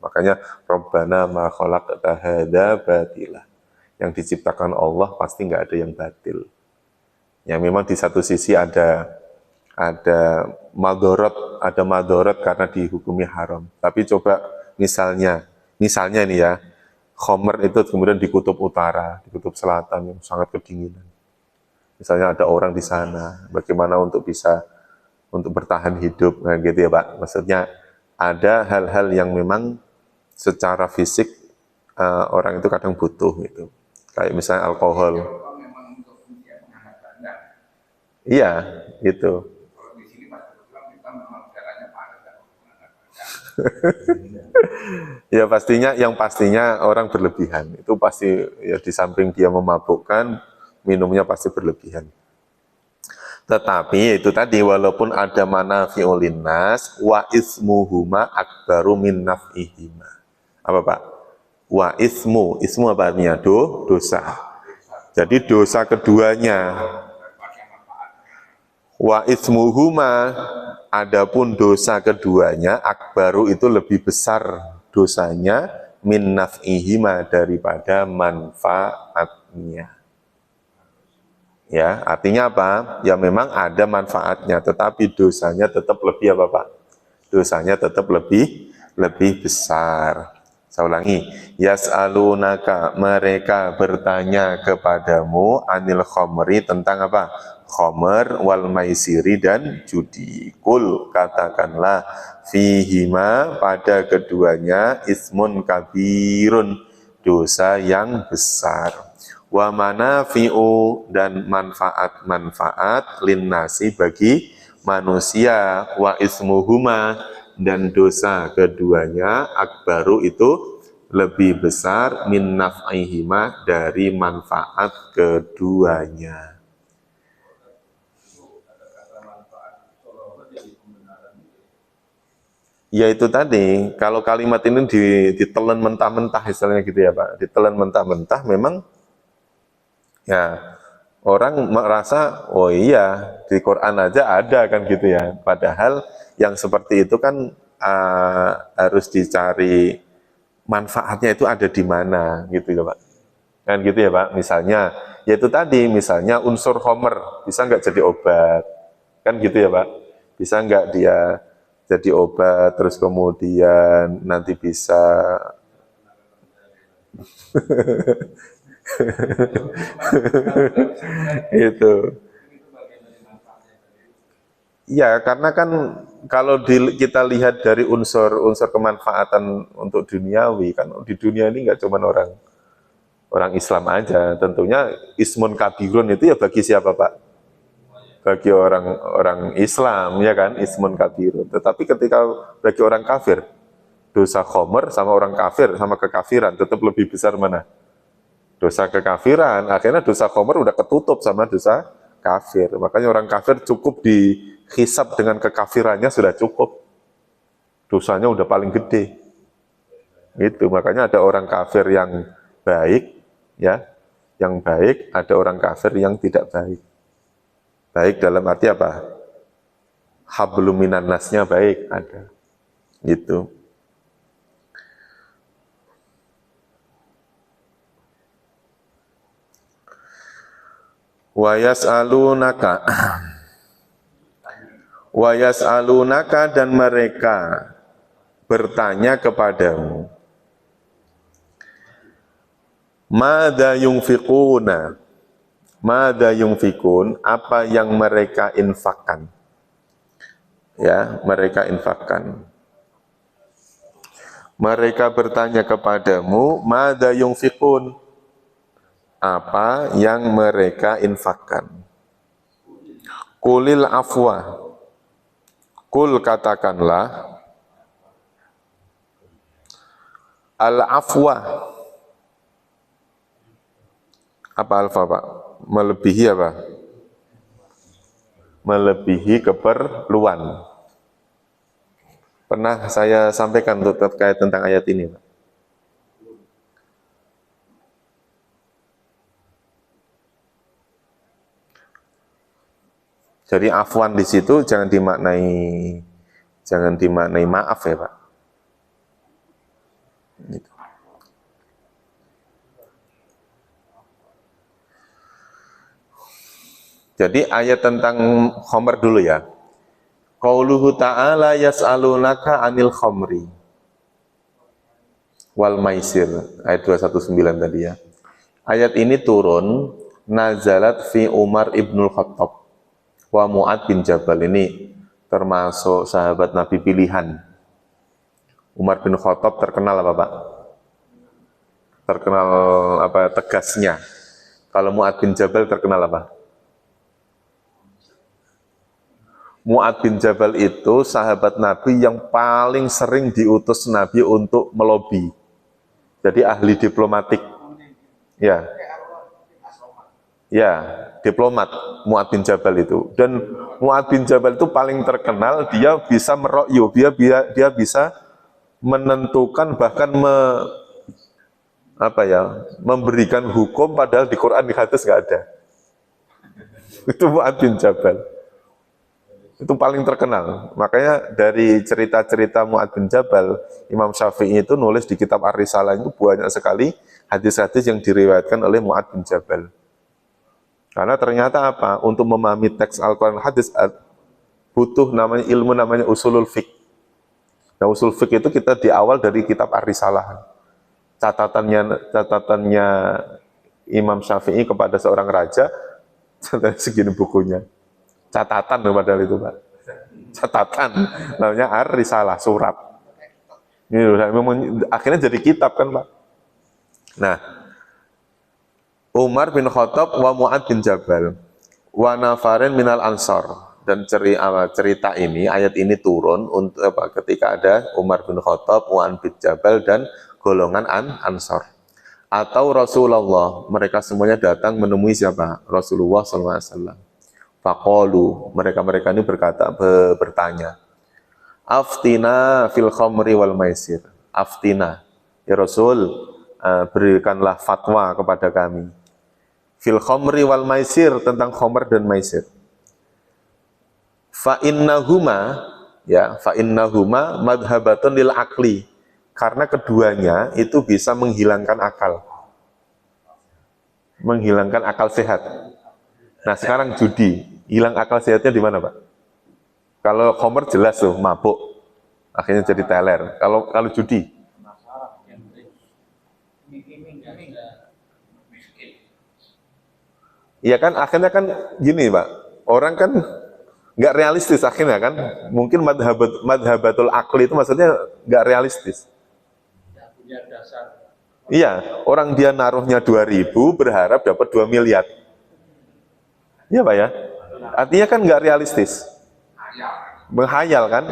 Makanya Rabbana ma khalaqta hadza batila. Yang diciptakan Allah pasti nggak ada yang batil. Ya memang di satu sisi ada madorot karena dihukumi haram. Tapi coba misalnya ini ya, khomer itu kemudian di kutub utara, di kutub selatan yang sangat kedinginan. Misalnya ada orang di sana, bagaimana untuk bertahan hidup, nah gitu ya Pak. Maksudnya ada hal-hal yang memang secara fisik orang itu kadang butuh gitu. Kayak misalnya alkohol. Iya, gitu. Ya yang pastinya orang berlebihan. Itu pasti ya di samping dia memabukkan, minumnya pasti berlebihan. Tetapi itu tadi walaupun ada manafi'ul linnas wa ismuhuma akbaru min naf'ihima. Apa Pak? Wa ismu apa artinya? Dosa. Jadi dosa keduanya. Wa ismuhuma, adapun dosa keduanya akbaru itu lebih besar dosanya min naf'ihima daripada manfaatnya. Ya, artinya apa? Ya memang ada manfaatnya, tetapi dosanya tetap lebih apa Pak? Dosanya tetap lebih besar. Saya ulangi, yas'alunaka, mereka bertanya kepadamu anil khomri, tentang apa? Khomer wal maisiri dan judi. Kul, katakanlah, fihima, pada keduanya ismun kabirun, dosa yang besar. Wa manafi'u, dan manfaat-manfaat linnasi bagi manusia, wa ismuhuma, dan dosa keduanya akbaru itu lebih besar min naf'ihima dari manfaat keduanya. Ya itu tadi, kalau kalimat ini ditelan mentah-mentah istilahnya gitu ya Pak, ditelan mentah-mentah memang ya orang merasa oh iya di Quran aja ada kan gitu ya, padahal yang seperti itu kan harus dicari manfaatnya itu ada di mana gitu ya Pak, kan gitu ya Pak. Misalnya yaitu tadi, misalnya unsur homer bisa nggak jadi obat, kan gitu ya Pak, bisa nggak dia jadi obat terus kemudian nanti bisa itu. Ya, karena kan kalau kita lihat dari unsur kemanfaatan untuk duniawi, kan di dunia ini nggak cuma orang Islam aja. Tentunya ismun kabirun itu ya bagi siapa Pak? Bagi orang Islam, ya kan, ismun kabirun. Tetapi ketika bagi orang kafir, dosa khomer sama orang kafir, sama kekafiran, tetap lebih besar mana? Dosa kekafiran. Akhirnya dosa khomer udah ketutup sama dosa kafir. Makanya orang kafir cukup dihisab dengan kekafirannya sudah cukup. Dosanya udah paling gede. Itu makanya ada orang kafir yang baik, ya, yang baik, ada orang kafir yang tidak baik. Baik dalam arti apa? Hablum minan nasnya baik, ada. Gitu. Wa yas'alunaka wa yas'alunaka, dan mereka bertanya kepadamu, madza yunfiquna, madza yunfikun, apa yang mereka infakkan, ya, mereka infakkan. Mereka bertanya kepadamu, madza yunfikun, apa yang mereka infakkan. Kulil afwa, kul katakanlah, al afwa, apa alfa Pak? Melebihi apa? Melebihi keperluan. Pernah saya sampaikan untuk terkait tentang ayat ini Pak. Jadi afwan di situ jangan dimaknai maaf ya Pak. Gitu. Jadi ayat tentang khomer dulu ya. Qauluhu ta'ala yas'alunaka anil khomri wal maisir, ayat 219 tadi ya. Ayat ini turun nazalat fi Umar ibnul Khattab wa Mu'ad bin Jabal, ini termasuk sahabat Nabi pilihan. Umar bin Khattab terkenal apa Pak? Terkenal apa tegasnya. Kalau Mu'ad bin Jabal terkenal apa? Mu'ad bin Jabal itu sahabat Nabi yang paling sering diutus Nabi untuk melobi. Jadi ahli diplomatik. Ya. Ya, diplomat Mu'ad bin Jabal itu. Dan Mu'ad bin Jabal itu paling terkenal, dia bisa merokyu, dia bisa menentukan bahkan memberikan hukum padahal di Quran di hadis nggak ada. Itu Mu'ad bin Jabal. Itu paling terkenal. Makanya dari cerita-cerita Mu'ad bin Jabal, Imam Syafi'i itu nulis di kitab Ar-Risalah itu banyak sekali hadis-hadis yang diriwayatkan oleh Mu'ad bin Jabal. Karena ternyata apa? Untuk memahami teks Al-Quran hadis butuh ilmu namanya usulul fiqh. Nah, usul fiqh itu kita di awal dari kitab Ar-Risalah. Catatannya Imam Syafi'i kepada seorang raja, segini bukunya. Catatan padahal itu, Pak. Catatan namanya Ar-Risalah, surat. Ini akhirnya jadi kitab kan, Pak. Nah, Umar bin Khattab wa Mu'ad bin Jabal wa nafarin minal ansor, dan cerita ini, ayat ini turun untuk ketika ada Umar bin Khattab, Mu'ad bin Jabal dan golongan ansor. Atau Rasulullah, mereka semuanya datang menemui siapa? Rasulullah SAW. Faqalu, mereka ini bertanya, aftina fil khamri wal maisir. Aftina, ya Rasul, berikanlah fatwa kepada kami. Fil khamri wal maisir, tentang khamr dan maisir. Fa innahuma madhabatun lil akli, karena keduanya itu bisa menghilangkan akal sehat. Nah, sekarang judi, hilang akal sehatnya di mana, Pak? Kalau khamr jelas tuh mabuk, akhirnya jadi teler. Kalau judi, iya kan, akhirnya kan gini, Pak. Orang kan nggak realistis akhirnya kan. Mungkin madhabatul akli itu maksudnya nggak realistis. Iya, orang dia naruhnya 2.000 berharap dapat 2 miliar. Iya, Pak ya. Artinya kan nggak realistis. Menghayal kan.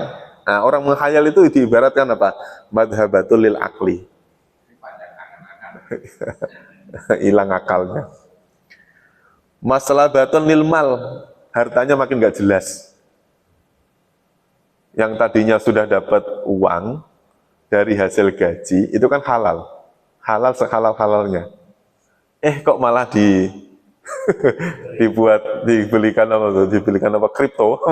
Nah, orang menghayal itu diibaratkan apa? Madhabatul lil akli. Hilang akalnya. Masalah baton lil mal, hartanya makin nggak jelas. Yang tadinya sudah dapat uang dari hasil gaji, itu kan halal sehalal-halalnya. Kok malah dibelikan apa kripto,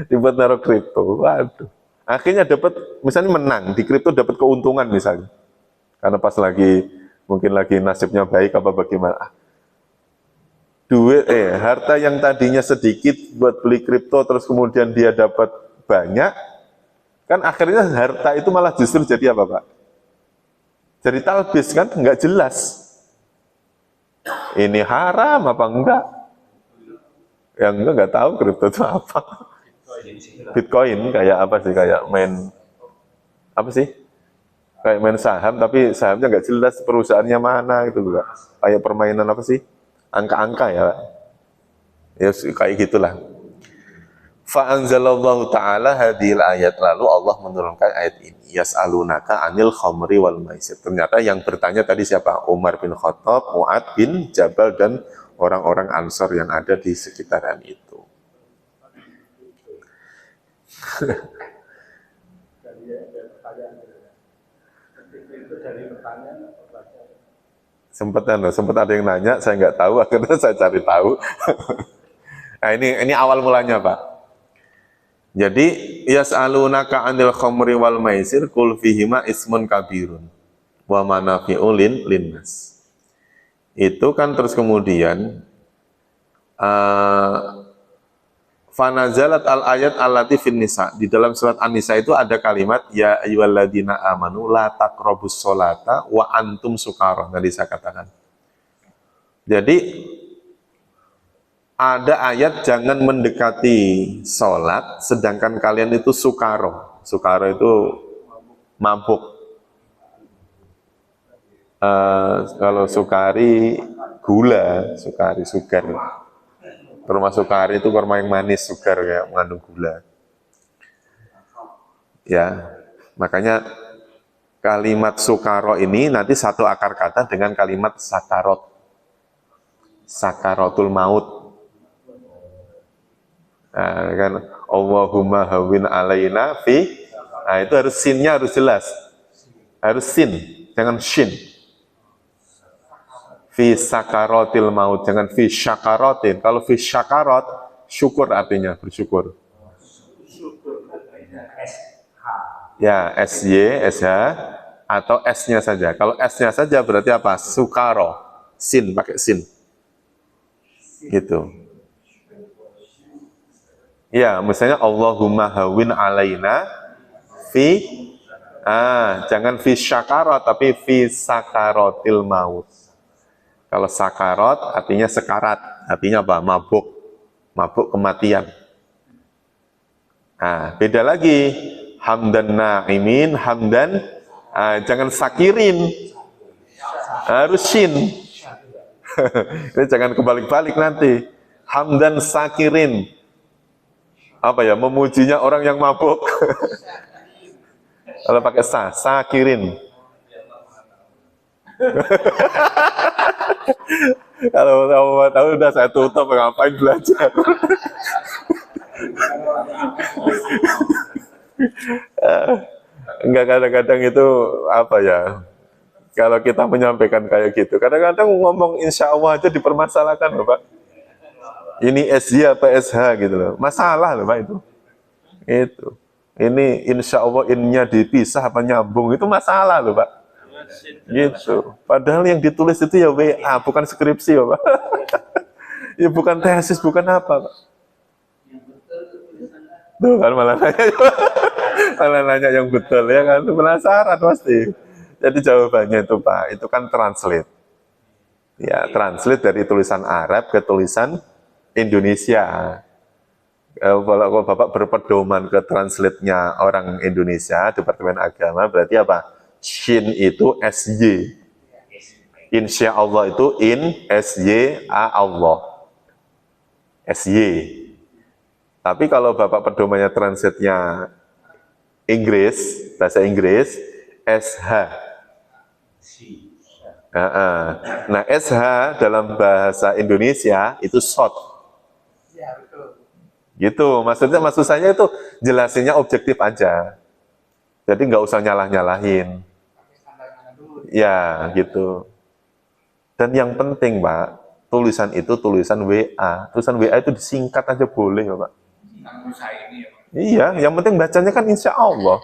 dibuat naruh kripto. Waduh. Akhirnya dapat, misalnya menang di kripto, dapat keuntungan misalnya. Karena pas mungkin lagi nasibnya baik apa bagaimana. Harta yang tadinya sedikit buat beli kripto terus kemudian dia dapat banyak, kan akhirnya harta itu malah justru jadi apa, Pak? Jadi talbis kan, nggak jelas. Ini haram apa enggak? Yang nggak tahu kripto itu apa. Bitcoin kayak apa sih? Kayak main saham, tapi sahamnya nggak jelas perusahaannya mana gitu loh, Pak. Kayak permainan apa sih? Angka-angka ya, kayak gitulah. Fa'anzalallahu ta'ala hadhil ayat, lalu Allah menurunkan ayat ini. Yas'alunaka anil khamri wal maisir. Ternyata yang bertanya tadi siapa? Umar bin Khattab, Mu'ad bin Jabal, dan orang-orang Ansor yang ada di sekitaran itu. Sempat ada yang nanya, saya nggak tahu, akhirnya saya cari tahu. Nah, ini awal mulanya, Pak. Jadi yas'alunaka 'anil khamri wal maisir qul fihima ismun kabirun wa manafi'u linnas. Itu kan terus kemudian fanazalat al-ayat allati fin nisa. Di dalam surat An-Nisa itu ada kalimat ya ayyuhalladzina amanu la taqrabus sholata wa antum sukara. Tadi saya katakan. Jadi ada ayat jangan mendekati sholat sedangkan kalian itu sukaro. Sukaro itu mabuk. Kalau sukari gula, sugar. Termasuk sukari itu kurma yang manis, sugar kayak mengandung gula. Ya, makanya kalimat sukaro ini nanti satu akar kata dengan kalimat sakarot. sakaratul maut. Nah, kan Allahumma hawwin alaina fi. Nah, itu harus sinnya harus jelas. Harus sin, jangan shin. Fi sakaratil maut, jangan fi syakaratin. Kalau fi syakarat, syukur artinya bersyukur. Ya, SY, SH, atau S-nya saja. Kalau S-nya saja berarti apa? Sukaro. Sin, pakai sin. Gitu. Ya, misalnya Allahumma hawin alaina fi, jangan fi syakarat, tapi fi sakaratil maut. Kalau sakarat artinya sekarat, artinya apa? Mabuk. Mabuk kematian. Nah, beda lagi. Hamdan na'imin, hamdan, jangan sakirin, harus shin. Ini jangan kebalik-balik nanti. Hamdan sakirin, apa ya, memujinya orang yang mabuk. Kalau pakai sakirin. Kalau kamu mau tahu udah saya tutup, ngapain belajar. Enggak, kadang-kadang itu apa ya, kalau kita menyampaikan kayak gitu, kadang-kadang ngomong insya Allah aja dipermasalahkan loh Pak. Ini SY apa SH gitu loh, masalah loh Pak itu. Itu ini insya Allah innya dipisah apa nyambung, itu masalah loh Pak. Gitu, padahal yang ditulis itu ya WA, bukan skripsi ya Pak. Ya bukan tesis, bukan apa Pak. Tuh kan malah nanya yang betul ya kan, penasaran pasti. Jadi jawabannya itu Pak, itu kan translate. Ya, translate dari tulisan Arab ke tulisan Indonesia. Kalau Bapak berpedoman ke translate-nya orang Indonesia, Departemen Agama, berarti apa? Shin itu SY. Insya Allah itu in, SY, A Allah. SY. Tapi kalau Bapak pedomannya translate-nya Inggris, bahasa Inggris, SH. Nah, SH dalam bahasa Indonesia itu short. Gitu, maksud saya itu jelasinnya objektif aja. Jadi nggak usah nyalah-nyalahin. Ya, gitu. Dan yang penting, Pak, tulisan itu tulisan WA. Tulisan WA itu disingkat aja boleh, ya, Pak. Iya, yang penting bacanya kan insya Allah.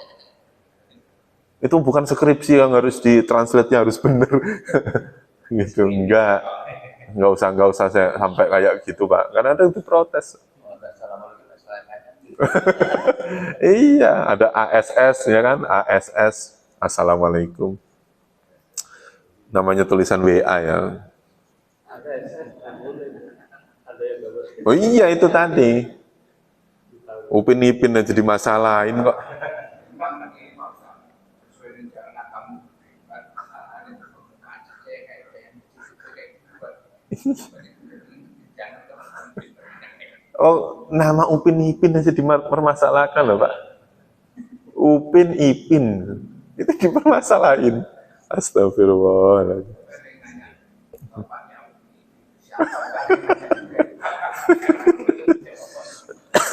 Itu bukan skripsi yang harus ditranslate-nya harus benar. Gitu, enggak usah saya sampai kayak gitu Pak, karena ada itu protes. Iya, ada ASS ya kan, ASS, Assalamualaikum. Namanya tulisan WA ya. Oh iya itu tadi. Upin Ipin aja dimasalahin kok. Oh, nama Upin Ipin aja dipermasalahkan loh Pak. Upin Ipin itu dipermasalahin. Astagfirullah.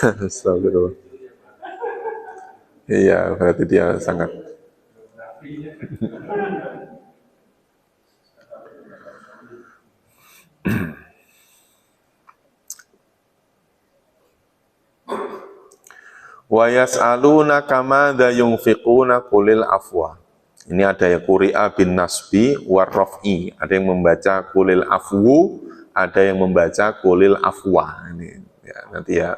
Astagfirullah. Iya, berarti dia sangat. Wa yas'aluna kamadza yunfiquna qulil afwa. Ini ada ya quri'a bin nasbi war raf'i. Ada yang membaca qulil afwu, ada yang membaca qulil afwa. Ini ya, nanti ya.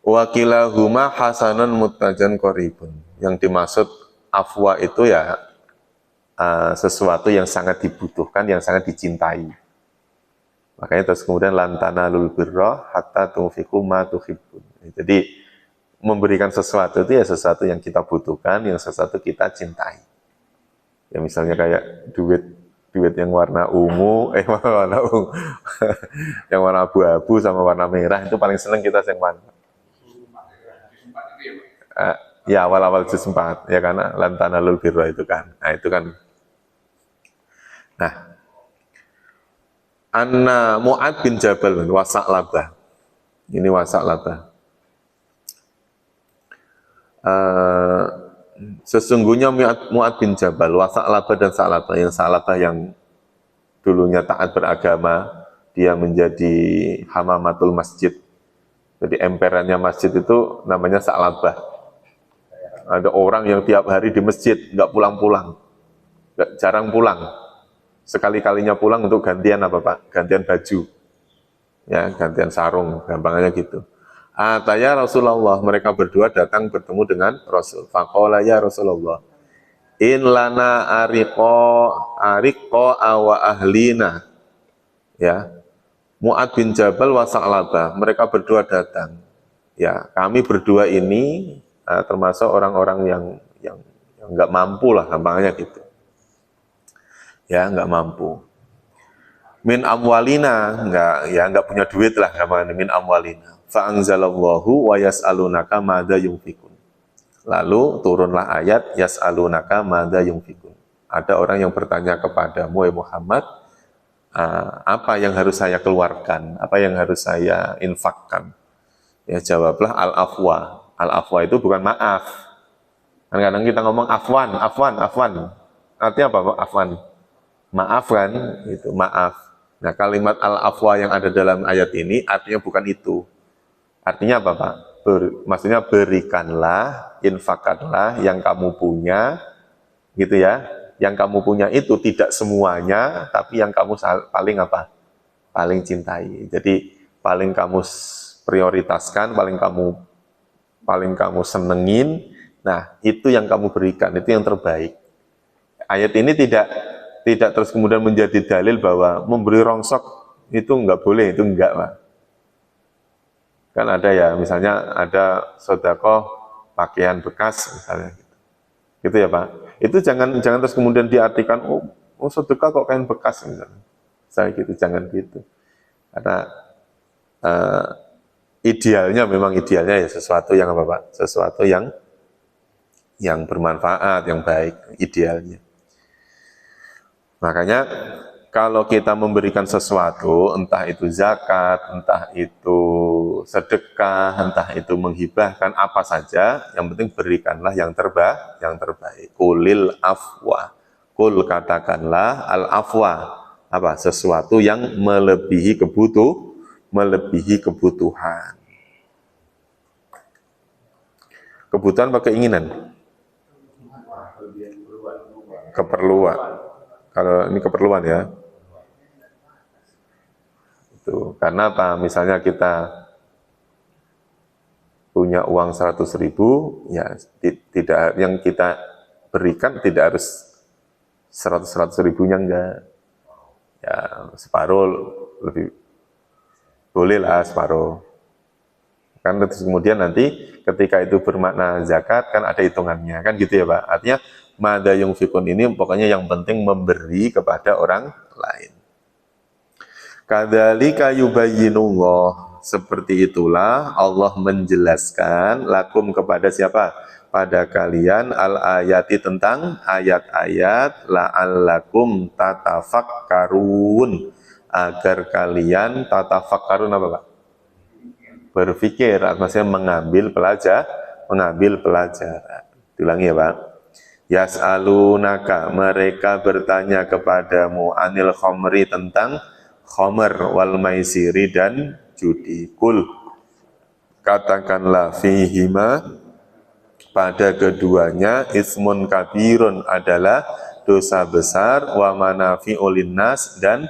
Wa kilahuma hasanun muttajan qaribun. Yang dimaksud afwa itu ya sesuatu yang sangat dibutuhkan, yang sangat dicintai. Makanya terus kemudian lantana lul birra hatta tunfiqu ma tuhibbun. Jadi memberikan sesuatu itu ya sesuatu yang kita butuhkan, yang sesuatu kita cintai. Ya misalnya kayak duit yang warna ungu, warna ungu, yang warna abu-abu sama warna merah itu paling seneng kita yang mana? Ya awal-awal juz 4 ya karena lantana lul birra itu kan. Nah itu kan. Nah Anna Mu'ad bin Jabal wa Sa'labah. Ini wa Sa'labah. Sesungguhnya Mu'ad bin Jabal wa Sa'labah dan Sa'labah, yang Sa'labah yang dulunya taat beragama, dia menjadi hamamatul masjid. Jadi emperannya masjid itu namanya Sa'labah. Ada orang yang tiap hari di masjid, nggak pulang-pulang, jarang pulang. Sekali-kalinya pulang untuk gantian apa Pak? Gantian baju, ya gantian sarung, gampangnya gitu. Ataya Rasulullah, mereka berdua datang bertemu dengan Rasul. Faqala ya Rasulullah, in lana ariqo awa ahlina. Ya, Mu'ad bin Jabal wa Sa'labah, mereka berdua datang. Ya, kami berdua ini termasuk orang-orang yang nggak mampu lah, gampangnya gitu. Ya, nggak mampu. Min amwalina, nggak punya duit lah, gampangnya min amwalina. Fa'anzalallahu wa yas'alunaka madza yunfikun. Lalu turunlah ayat yas'alunaka madza yunfikun. Ada orang yang bertanya kepadamu, Muhammad, apa yang harus saya keluarkan, apa yang harus saya infakkan? Ya jawablah al-afwa. Al-afwa itu bukan maaf. Kadang-kadang kita ngomong afwan. Artinya apa Pak? Afwan. Maaf kan? Itu maaf. Nah kalimat al-afwa yang ada dalam ayat ini artinya bukan itu. Artinya apa Pak? Maksudnya berikanlah, infakkanlah yang kamu punya, gitu ya. Yang kamu punya itu tidak semuanya, tapi yang kamu paling apa? Paling cintai. Jadi paling kamu prioritaskan, paling kamu senengin, nah itu yang kamu berikan, itu yang terbaik. Ayat ini tidak terus kemudian menjadi dalil bahwa memberi rongsok itu enggak boleh, itu enggak Pak. Kan ada ya, misalnya ada sedekah pakaian bekas misalnya gitu ya Pak. Itu jangan terus kemudian diartikan oh sedekah kok kain bekas misalnya. Saya gitu, jangan gitu. Karena idealnya ya sesuatu yang apa Pak? Sesuatu yang bermanfaat, yang baik, idealnya. Makanya kalau kita memberikan sesuatu, entah itu zakat, entah itu sedekah, entah itu menghibahkan apa saja, yang penting berikanlah yang terbaik. Kulil afwa. Kul katakanlah al-afwa. Apa? Sesuatu yang melebihi kebutuhan. Kebutuhan apa keinginan? Keperluan. Kalau ini keperluan ya. Itu. Karena apa? Misalnya kita punya uang 100.000, ya tidak yang kita berikan tidak harus 100.000-nya enggak. Ya separuh lebih boleh lah separuh. Kan terus kemudian nanti ketika itu bermakna zakat kan ada hitungannya kan gitu ya Pak. Artinya madza yunfikun ini pokoknya yang penting memberi kepada orang lain. Kadzalika yubayyinullah, seperti itulah Allah menjelaskan lakum kepada siapa? Pada kalian al-ayati tentang ayat-ayat la'allakum tatafakkarun, agar kalian tatafakkarun apa Pak? Berpikir, maksudnya mengambil pelajaran. Diulangi ya Pak. Yas'alunaka, mereka bertanya kepadamu anil khomri, tentang khomer wal maisiri dan judi. Kul, katakanlah fihima, pada keduanya ismun kabirun adalah dosa besar, wa manafi'ul linnas, dan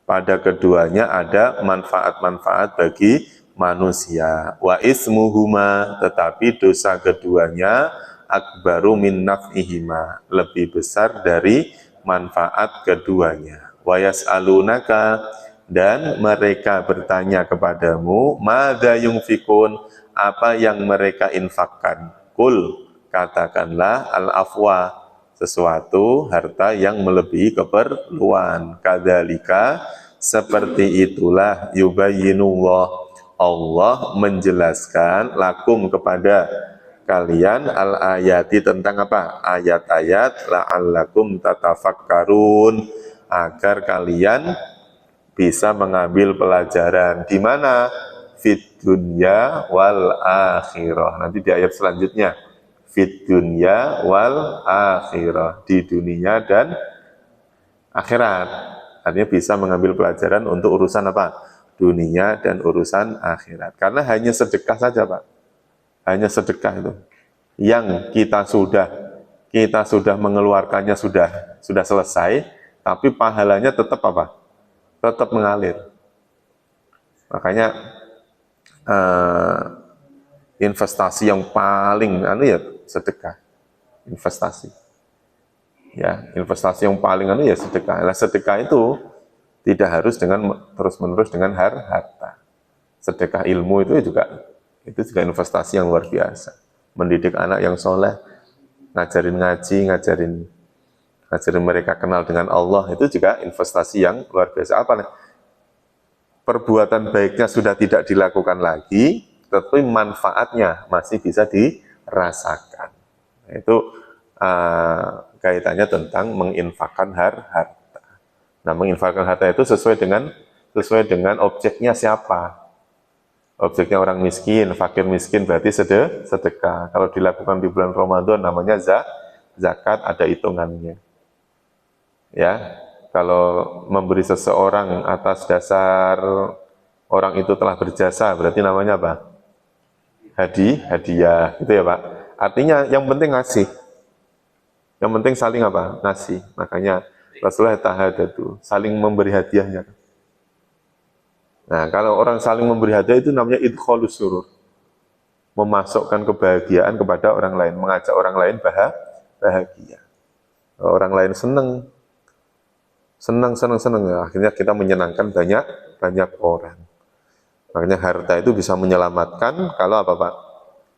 pada keduanya ada manfaat-manfaat bagi manusia. Wa ismuhuma, tetapi dosa keduanya akbaru min naf'ihima, lebih besar dari manfaat keduanya. Wa yas'alunaka, dan mereka bertanya kepadamu, madza yunfikun, apa yang mereka infakkan. Kul, katakanlah al-afwa, sesuatu harta yang melebihi keperluan. Kadzalika, seperti itulah yubayyinullah, Allah menjelaskan lakum kepada kalian al-ayati tentang apa? Ayat-ayat la'allakum tatafakkarun, agar kalian bisa mengambil pelajaran. Di mana? Fid dunya wal akhirah. Nanti di ayat selanjutnya. Fid dunya wal akhirah. Di dunia dan akhirat. Artinya bisa mengambil pelajaran untuk urusan apa? Dunia dan urusan akhirat. Karena hanya sedekah saja, Pak. Hanya sedekah itu. Yang kita sudah mengeluarkannya sudah selesai, tapi pahalanya tetap apa? Tetap mengalir. Makanya investasi yang paling ya sedekah. Investasi. Ya, investasi yang paling ya sedekah. Nah, sedekah itu tidak harus dengan terus-menerus dengan harta. Sedekah ilmu itu juga investasi yang luar biasa. Mendidik anak yang soleh, ngajarin ngaji, ngajarin mereka kenal dengan Allah, itu juga investasi yang luar biasa. Apa nih? Perbuatan baiknya sudah tidak dilakukan lagi, tetapi manfaatnya masih bisa dirasakan. Itu kaitannya tentang menginfakkan harta. Nah, menginfakkan harta itu sesuai dengan objeknya siapa. Objeknya orang miskin, fakir miskin berarti sedekah. Kalau dilakukan di bulan Ramadan namanya zakat, ada hitungannya. Ya, kalau memberi seseorang atas dasar orang itu telah berjasa, berarti namanya apa? Hadiah, gitu ya Pak. Artinya yang penting ngasih. Yang penting saling apa? Ngasih. Makanya Rasulullah tahadatu, saling memberi hadiahnya. Nah, kalau orang saling memberi hadiah itu namanya idkhalus surur. Memasukkan kebahagiaan kepada orang lain, mengajak orang lain bahagia. Orang lain senang. Akhirnya kita menyenangkan banyak orang. Makanya harta itu bisa menyelamatkan kalau apa Pak?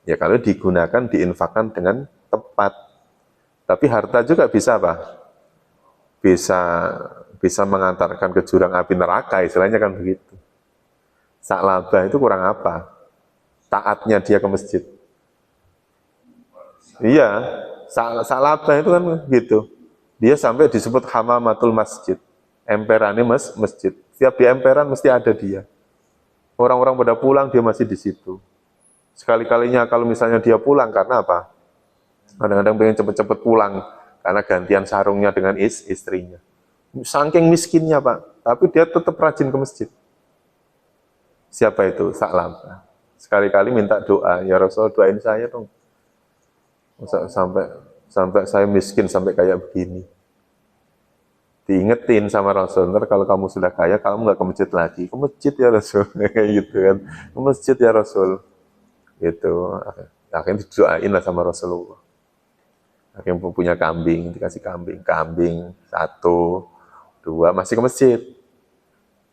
Ya kalau digunakan, diinfakkan dengan tepat. Tapi harta juga bisa apa? Bisa mengantarkan ke jurang api neraka, istilahnya kan begitu. Sa'labah itu kurang apa? Taatnya dia ke masjid. Iya, Sa'labah itu kan gitu. Dia sampai disebut hamamatul masjid. Emperannya masjid. Setiap di emperan mesti ada dia. Orang-orang pada pulang, dia masih di situ. Sekali-kalinya kalau misalnya dia pulang, karena apa? Kadang-kadang pengen cepet-cepet pulang, karena gantian sarungnya dengan istrinya. Saking miskinnya Pak, tapi dia tetap rajin ke masjid. Siapa itu? Sa'labah. Sekali-kali minta doa, ya Rasul doain saya dong. Sampai saya miskin, sampai kayak begini. Diingetin sama Rasul, ntar kalau kamu sudah kaya, kamu nggak ke masjid lagi. Ke masjid ya Rasul, kayak gitu kan. Ke masjid ya Rasul. Gitu. Akhirnya didoain lah sama Rasulullah. Akhirnya punya kambing, dikasih kambing. Kambing, 1, 2, masih ke masjid.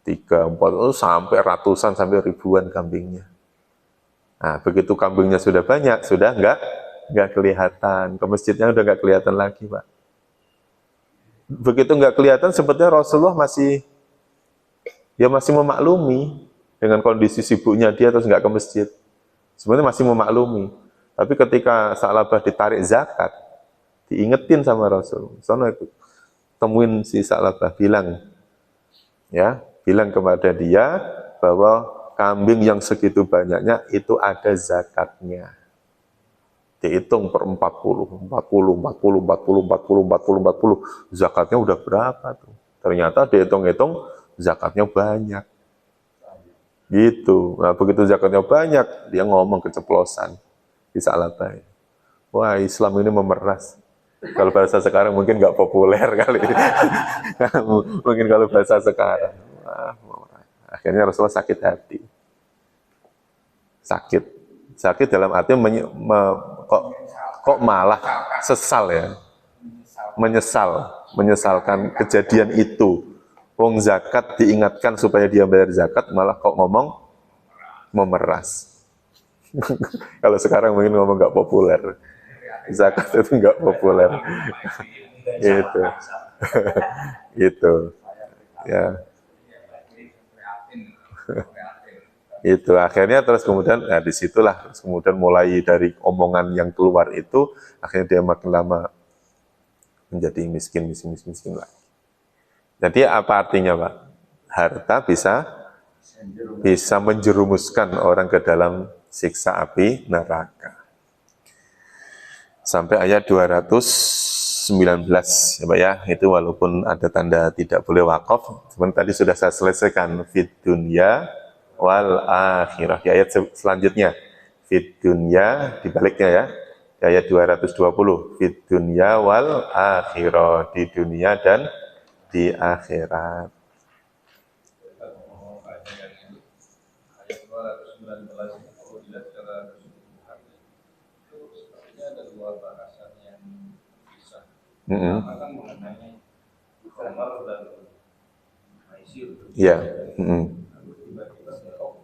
3, 4, sampai ratusan, sampai ribuan kambingnya. Nah, begitu kambingnya sudah banyak, sudah nggak kelihatan. Ke masjidnya udah nggak kelihatan lagi, Pak. Begitu nggak kelihatan, sebetulnya Rasulullah masih memaklumi dengan kondisi sibuknya dia terus nggak ke masjid. Sebenarnya masih memaklumi. Tapi ketika Sa'labah ditarik zakat, diingetin sama Rasul. Soalnya temuin si Sa'labah, bilang kepada dia bahwa kambing yang segitu banyaknya itu ada zakatnya. Dihitung per 40, zakatnya udah berapa tuh? Ternyata dihitung-hitung zakatnya banyak. Gitu. Nah, begitu zakatnya banyak, dia ngomong keceplosan di Sa'labah. Wah, Islam ini memeras. Kalau bahasa sekarang mungkin nggak populer kali. Mungkin kalau bahasa sekarang. Wah, akhirnya Rasulullah sakit hati. Sakit dalam arti kok malah sesal ya. Menyesalkan kejadian itu. Wong zakat diingatkan supaya dia bayar zakat, malah kok ngomong memeras. Kalau sekarang mungkin ngomong nggak populer. Zakat itu nggak populer. Gitu. Gitu. Ya. Itu akhirnya terus kemudian, nah disitulah terus kemudian mulai dari omongan yang keluar itu, akhirnya dia makin lama menjadi miskin lagi. Jadi apa artinya Pak? harta bisa menjerumuskan orang ke dalam siksa api neraka. Sampai ayat 219 ya Pak ya, itu walaupun ada tanda tidak boleh wakaf, cuman tadi sudah saya selesaikan fid dunya wal akhirah. Di ayat selanjutnya fid dunya, dibaliknya ya, di ayat 220 fid dunya wal akhirah, di dunia dan di akhirat. Ayat 219 ini kalau dilihat secara keseluruhan itu sepertinya ada dua bahasan yang bisa. Pertama kan mengenai Umar dan Maisir. Iya. Lalu tiba-tiba belok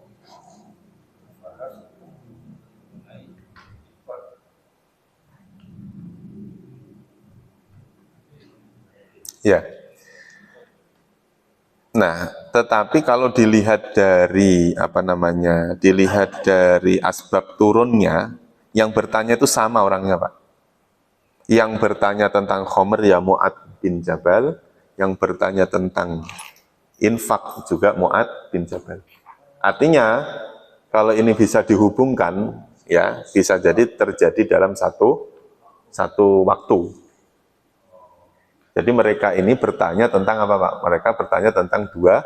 bahas mengenai infak. Ya. Nah, tetapi kalau dilihat dari dilihat dari asbab turunnya, yang bertanya itu sama orangnya, Pak. Yang bertanya tentang khomer ya Mu'ad bin Jabal, yang bertanya tentang infak juga Mu'ad bin Jabal. Artinya, kalau ini bisa dihubungkan, ya bisa jadi terjadi dalam satu waktu. Jadi mereka ini bertanya tentang apa Pak? Mereka bertanya tentang dua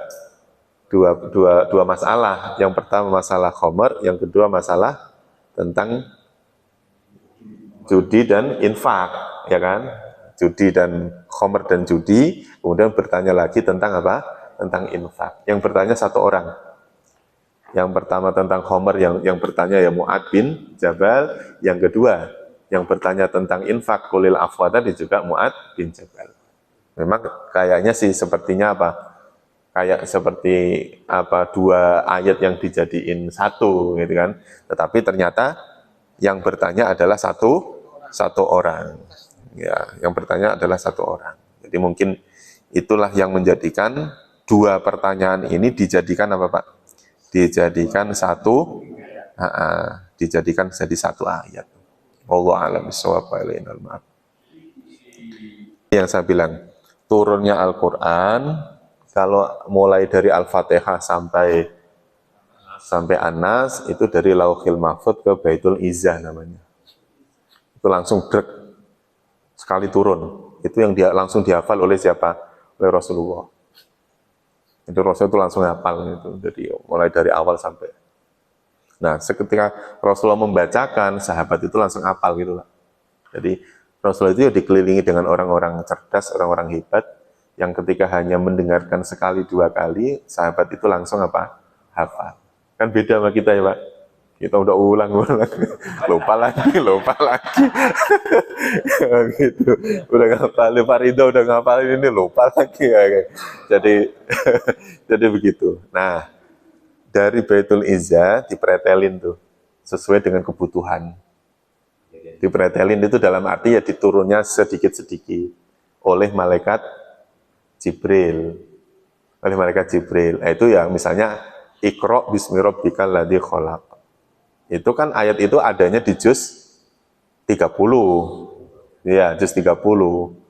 masalah. Yang pertama masalah khomer, yang kedua masalah tentang judi dan infak, ya kan? Judi dan khomer dan judi. Kemudian bertanya lagi tentang apa? Tentang infak. Yang bertanya satu orang. Yang pertama tentang khomer, yang bertanya ya Mu'ad bin Jabal. Yang kedua, yang bertanya tentang infak kulil afwa tadi juga Mu'ad bin Jabal. Memang kayaknya sih sepertinya kayak seperti dua ayat yang dijadiin satu gitu kan. Tetapi ternyata yang bertanya adalah satu orang. Ya, yang bertanya adalah satu orang. Jadi mungkin itulah yang menjadikan dua pertanyaan ini dijadikan apa Pak? Dijadikan dijadikan jadi satu ayat. Wallahu a'lam bishawab. Yang saya bilang, turunnya Al-Quran, kalau mulai dari Al-Fatihah sampai An-Nas, itu dari Lauhil Mahfud ke Baitul Izzah namanya. Itu langsung drek, sekali turun. Itu yang langsung dihafal oleh siapa? Oleh Rasulullah. Itu Rasul itu langsung hafal itu, jadi mulai dari awal sampai. Nah, seketika Rasulullah membacakan, sahabat itu langsung hafal gitu lah. Jadi Rasulullah itu dikelilingi dengan orang-orang cerdas, orang-orang hebat, yang ketika hanya mendengarkan sekali dua kali, sahabat itu langsung hafal. Kan beda sama kita ya Pak. Kita udah ulang, lupa lagi. Gitu. Udah ngapalin, Pak Ridho udah ngapalin ini, lupa lagi. Ya. Jadi begitu. Nah, dari Baitul Izzah dipretelin tuh, sesuai dengan kebutuhan. Dipretelin itu dalam arti ya diturunnya sedikit-sedikit oleh malaikat Jibril. Nah, itu ya misalnya Iqra bismi rabbikal ladzi khalaq. Itu kan ayat itu adanya di juz 30. Ya, juz 30.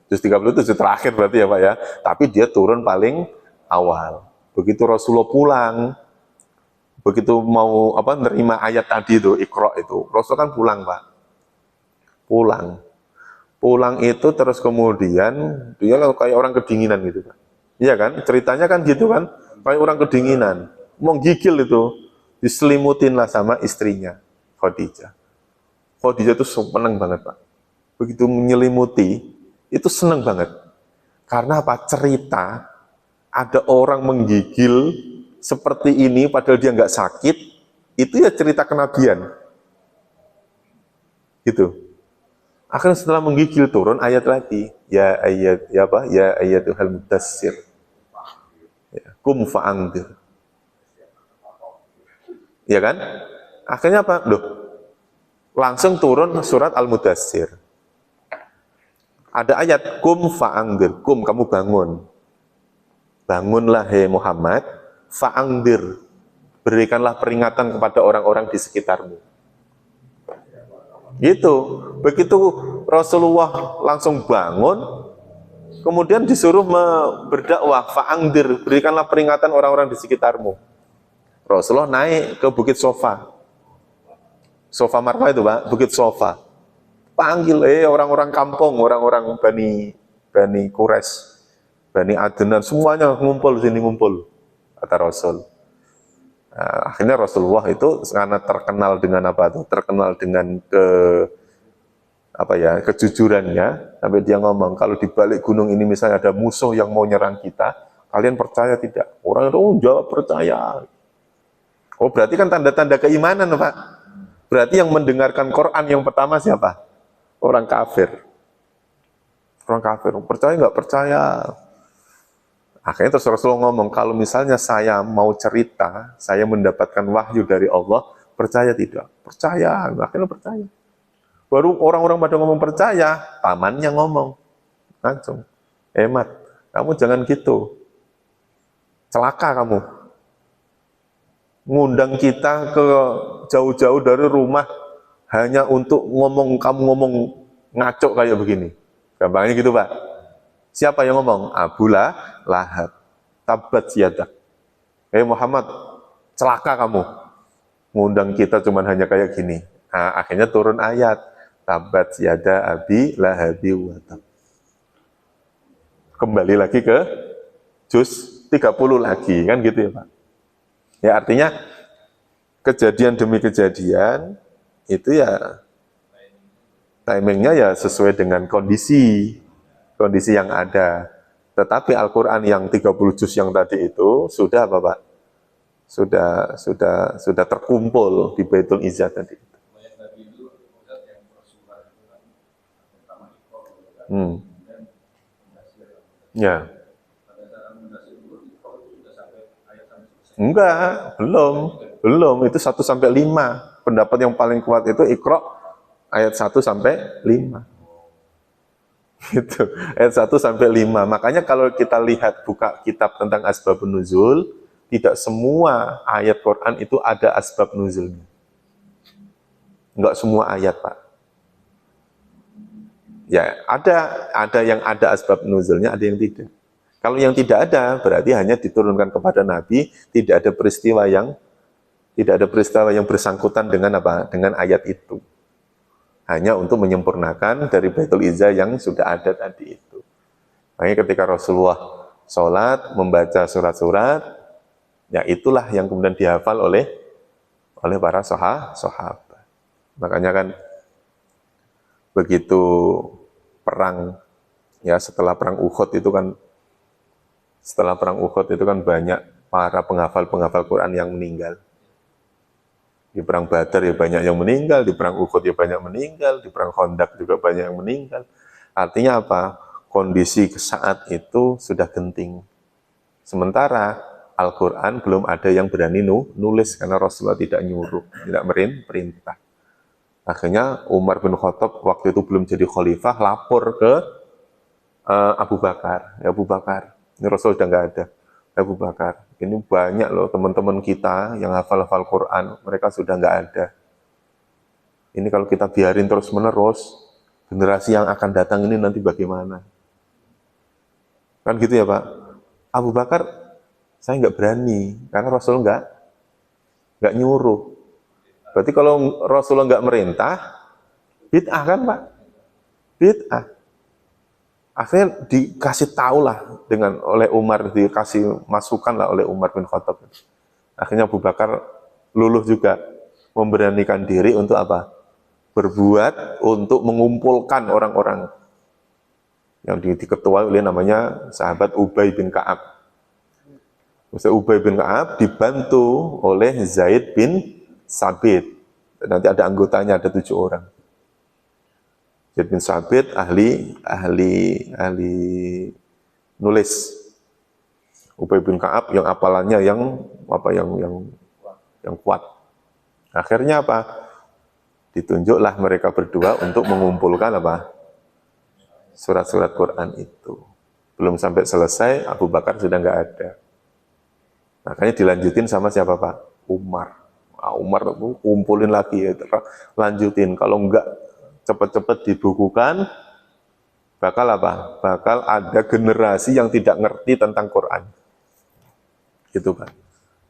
Juz 30 itu juz terakhir berarti ya Pak ya. Tapi dia turun paling awal. Begitu Rasulullah pulang, begitu mau nerima ayat tadi itu Iqra itu, Rasul kan pulang Pak. Pulang itu terus kemudian dia kayak orang kedinginan gitu Pak. Iya kan? Ceritanya kan gitu kan? Kayak orang kedinginan. Mau gigil itu, diselimutin lah sama istrinya Khadijah. Khadijah itu seneng banget Pak. Begitu menyelimuti, itu seneng banget. Karena apa? Cerita ada orang menggigil seperti ini padahal dia nggak sakit, itu ya cerita kenabian. Gitu. Akhirnya setelah menggigil turun ayat lagi, ya ayyatuhal mudassir, kum fa'angdir. Ya kan? Akhirnya apa? Loh, langsung turun surat Al-Mudassir. Ada ayat kum fa'angdir, kum kamu bangun. Bangunlah hai Muhammad, fa'angdir, berikanlah peringatan kepada orang-orang di sekitarmu. Gitu. Begitu Rasulullah langsung bangun, Kemudian disuruh berdakwah, fa'angdir, berikanlah peringatan orang-orang di sekitarmu. Rasulullah naik ke Bukit Sofa. Sofa Marwah itu Pak, Bukit Sofa. Panggil orang-orang kampung, orang-orang Bani Quraisy, Bani Adnan, semuanya ngumpul sini ngumpul, kata Rasul. Nah, akhirnya Rasulullah itu karena terkenal dengan apa tuh? Terkenal dengan kejujurannya, sampai dia ngomong, kalau di balik gunung ini misalnya ada musuh yang mau nyerang kita, kalian percaya tidak? Orang itu jawab percaya. Oh, berarti kan tanda-tanda keimanan, Pak. Berarti yang mendengarkan Quran yang pertama siapa? Orang kafir. Orang kafir, percaya nggak percaya? Akhirnya terus Rasulullah ngomong, kalau misalnya saya mau cerita, saya mendapatkan wahyu dari Allah, percaya tidak? Percaya, akhirnya percaya. Baru orang-orang pada ngomong percaya, pamannya ngomong, langsung, hemat, kamu jangan gitu, celaka kamu. Ngundang kita ke jauh-jauh dari rumah, hanya untuk kamu ngomong ngaco kayak begini. Gampangnya gitu Pak. Siapa yang ngomong? Abu Lahab. Tabat yadak. Muhammad, celaka kamu. Ngundang kita cuman hanya kayak gini. Nah, akhirnya turun ayat. Tabat yada abi lahabi watab. Kembali lagi ke juz 30 lagi. Kan gitu ya Pak. Ya artinya kejadian demi kejadian itu ya timingnya ya sesuai dengan kondisi yang ada. Tetapi Al-Quran yang 30 juz yang tadi itu sudah apa Pak? Sudah terkumpul di Baitul Izzah tadi. Ya. Enggak, belum. Itu 1 sampai 5. Pendapat yang paling kuat itu Iqra ayat 1 sampai 5. Gitu. Ayat 1 sampai 5. Makanya kalau kita lihat buka kitab tentang asbabun nuzul, tidak semua ayat Quran itu ada asbab nuzulnya. Enggak semua ayat, Pak. Ya, ada yang ada asbab nuzulnya, ada yang tidak. Kalau yang tidak ada, berarti hanya diturunkan kepada Nabi, tidak ada peristiwa yang bersangkutan dengan apa? Dengan ayat itu. Hanya untuk menyempurnakan dari Baitul Izzah yang sudah ada tadi itu. Makanya ketika Rasulullah sholat, membaca surat-surat, ya itulah yang kemudian dihafal oleh para sahabat. Makanya kan begitu perang, ya setelah perang Uhud itu kan banyak para penghafal Quran yang meninggal. Di perang Badar ya banyak yang meninggal, di perang Uhud ya banyak meninggal, di perang Khandaq juga banyak yang meninggal. Artinya apa? Kondisi saat itu sudah genting. Sementara Al-Quran belum ada yang berani nulis karena Rasulullah tidak nyuruh, tidak perintah. Akhirnya Umar bin Khattab waktu itu belum jadi khalifah, lapor ke Abu Bakar. Ya Abu Bakar, ini Rasul sudah nggak ada. Abu Bakar, ini banyak loh teman-teman kita yang hafal-hafal Quran, mereka sudah nggak ada. Ini kalau kita biarin terus-menerus, generasi yang akan datang ini nanti bagaimana? Kan gitu ya Pak? Abu Bakar, saya nggak berani, karena Rasul nggak nyuruh. Berarti kalau Rasulullah nggak merintah, bid'ah kan Pak? Bid'ah. Akhirnya dikasih tahu lah oleh Umar, dikasih masukan lah oleh Umar bin Khattab. Akhirnya Abu Bakar luluh juga, memberanikan diri untuk apa? Berbuat untuk mengumpulkan orang-orang yang diketuai oleh namanya sahabat Ubay bin Ka'ab. Ustaz Ubay bin Ka'ab dibantu oleh Zaid bin Sabit. Nanti ada anggotanya, ada 7 orang. Zaid bin Sabit ahli nulis. Ubay bin Ka'ab yang apalannya yang kuat. Akhirnya apa? Ditunjuklah mereka berdua untuk mengumpulkan apa? Surat-surat Quran itu. Belum sampai selesai, Abu Bakar sudah nggak ada. Makanya dilanjutin sama siapa Pak? Umar. Umar kumpulin lagi, lanjutin. Kalau enggak cepat-cepat dibukukan, bakal apa? Bakal ada generasi yang tidak ngerti tentang Quran. Gitu kan.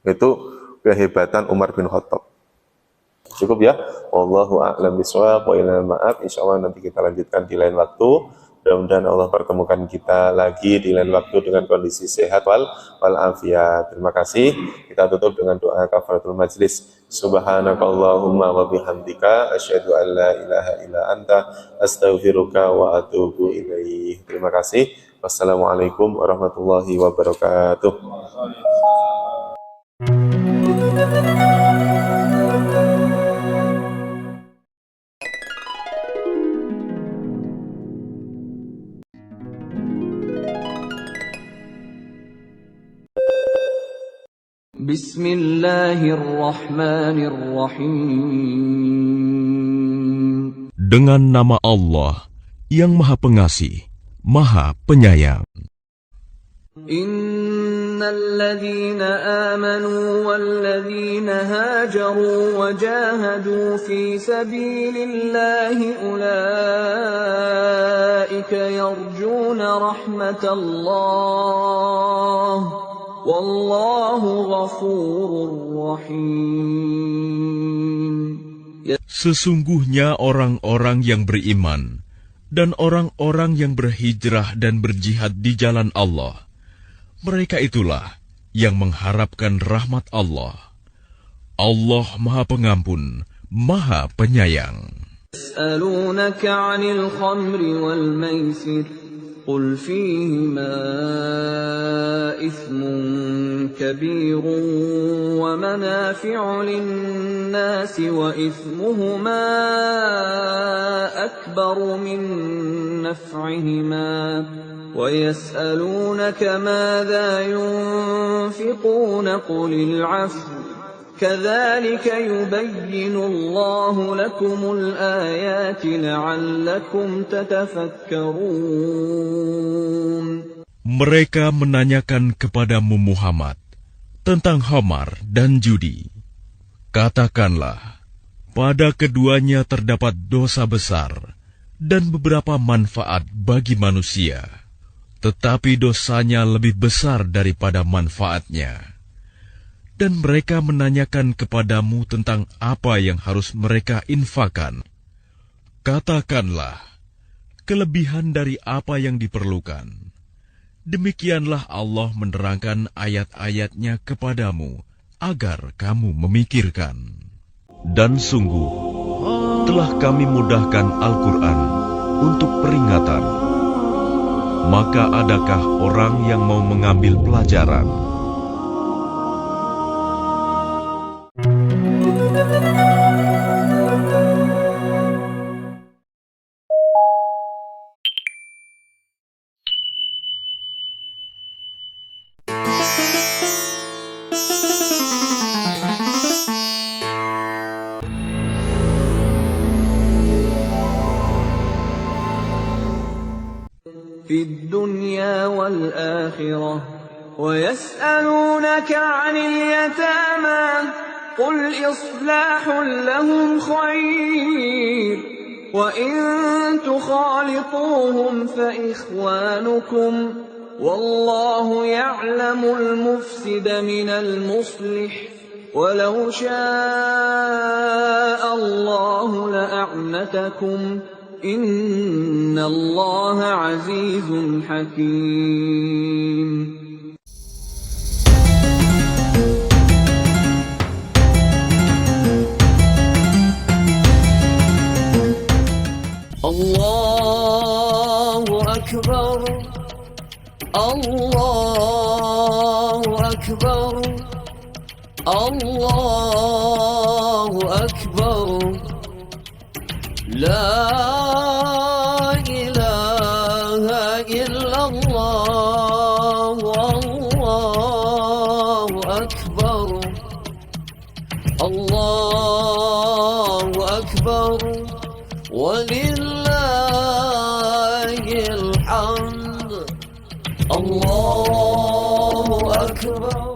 Itu kehebatan Umar bin Khattab. Cukup ya. Wallahu a'lam bishawab wa ilal ma'ab. Insyaallah nanti kita lanjutkan di lain waktu. Mudah-mudahan Allah pertemukan kita lagi di lain waktu dengan kondisi sehat wal afiat. Terima kasih. Kita tutup dengan doa kafaratul majlis. Subhanakallahumma wa bihamdika asyhadu an la ilaha illa anta astaghfiruka wa atubu ilaih. Terima kasih. Wassalamualaikum warahmatullahi wabarakatuh. Bismillahirrahmanirrahim. Dengan nama Allah yang Maha Pengasih, Maha Penyayang. Innalladzina amanu walladzina hajaru wajahadu fi sabilillahi ulaika yarjuna rahmatallah. Wallahu ghafurur rahim. Sesungguhnya orang-orang yang beriman dan orang-orang yang berhijrah dan berjihad di jalan Allah, mereka itulah yang mengharapkan rahmat Allah. Allah Maha Pengampun, Maha Penyayang. Yas'alunaka 'anil khamri wal maisir. قل فيهما إثم كبير ومنافع للناس وإثمهما أكبر من نفعهما ويسألونك ماذا ينفقون قل العفو كذلك يبين الله لكم الآيات لعلكم تتفكرون. Mereka menanyakan kepadamu Muhammad tentang khamar dan judi. Katakanlah, pada keduanya terdapat dosa besar dan beberapa manfaat bagi manusia, tetapi dosanya lebih besar daripada manfaatnya. Dan mereka menanyakan kepadamu tentang apa yang harus mereka infakkan. Katakanlah, kelebihan dari apa yang diperlukan. Demikianlah Allah menerangkan ayat-ayatnya kepadamu, agar kamu memikirkan. Dan sungguh, telah kami mudahkan Al-Quran untuk peringatan. Maka adakah orang yang mau mengambil pelajaran? في الدنيا والآخرة ويسألونك عن اليتامى قل إصلاح لهم خير وإن تخالطوهم فإخوانكم والله يعلم المفسد من المصلح ولو شاء الله لأعنتكم إن الله عزيز حكيم. الله أكبر الله أكبر الله أكبر لا إله إلا الله الله أكبر الله أكبر ولله الحمد الله أكبر.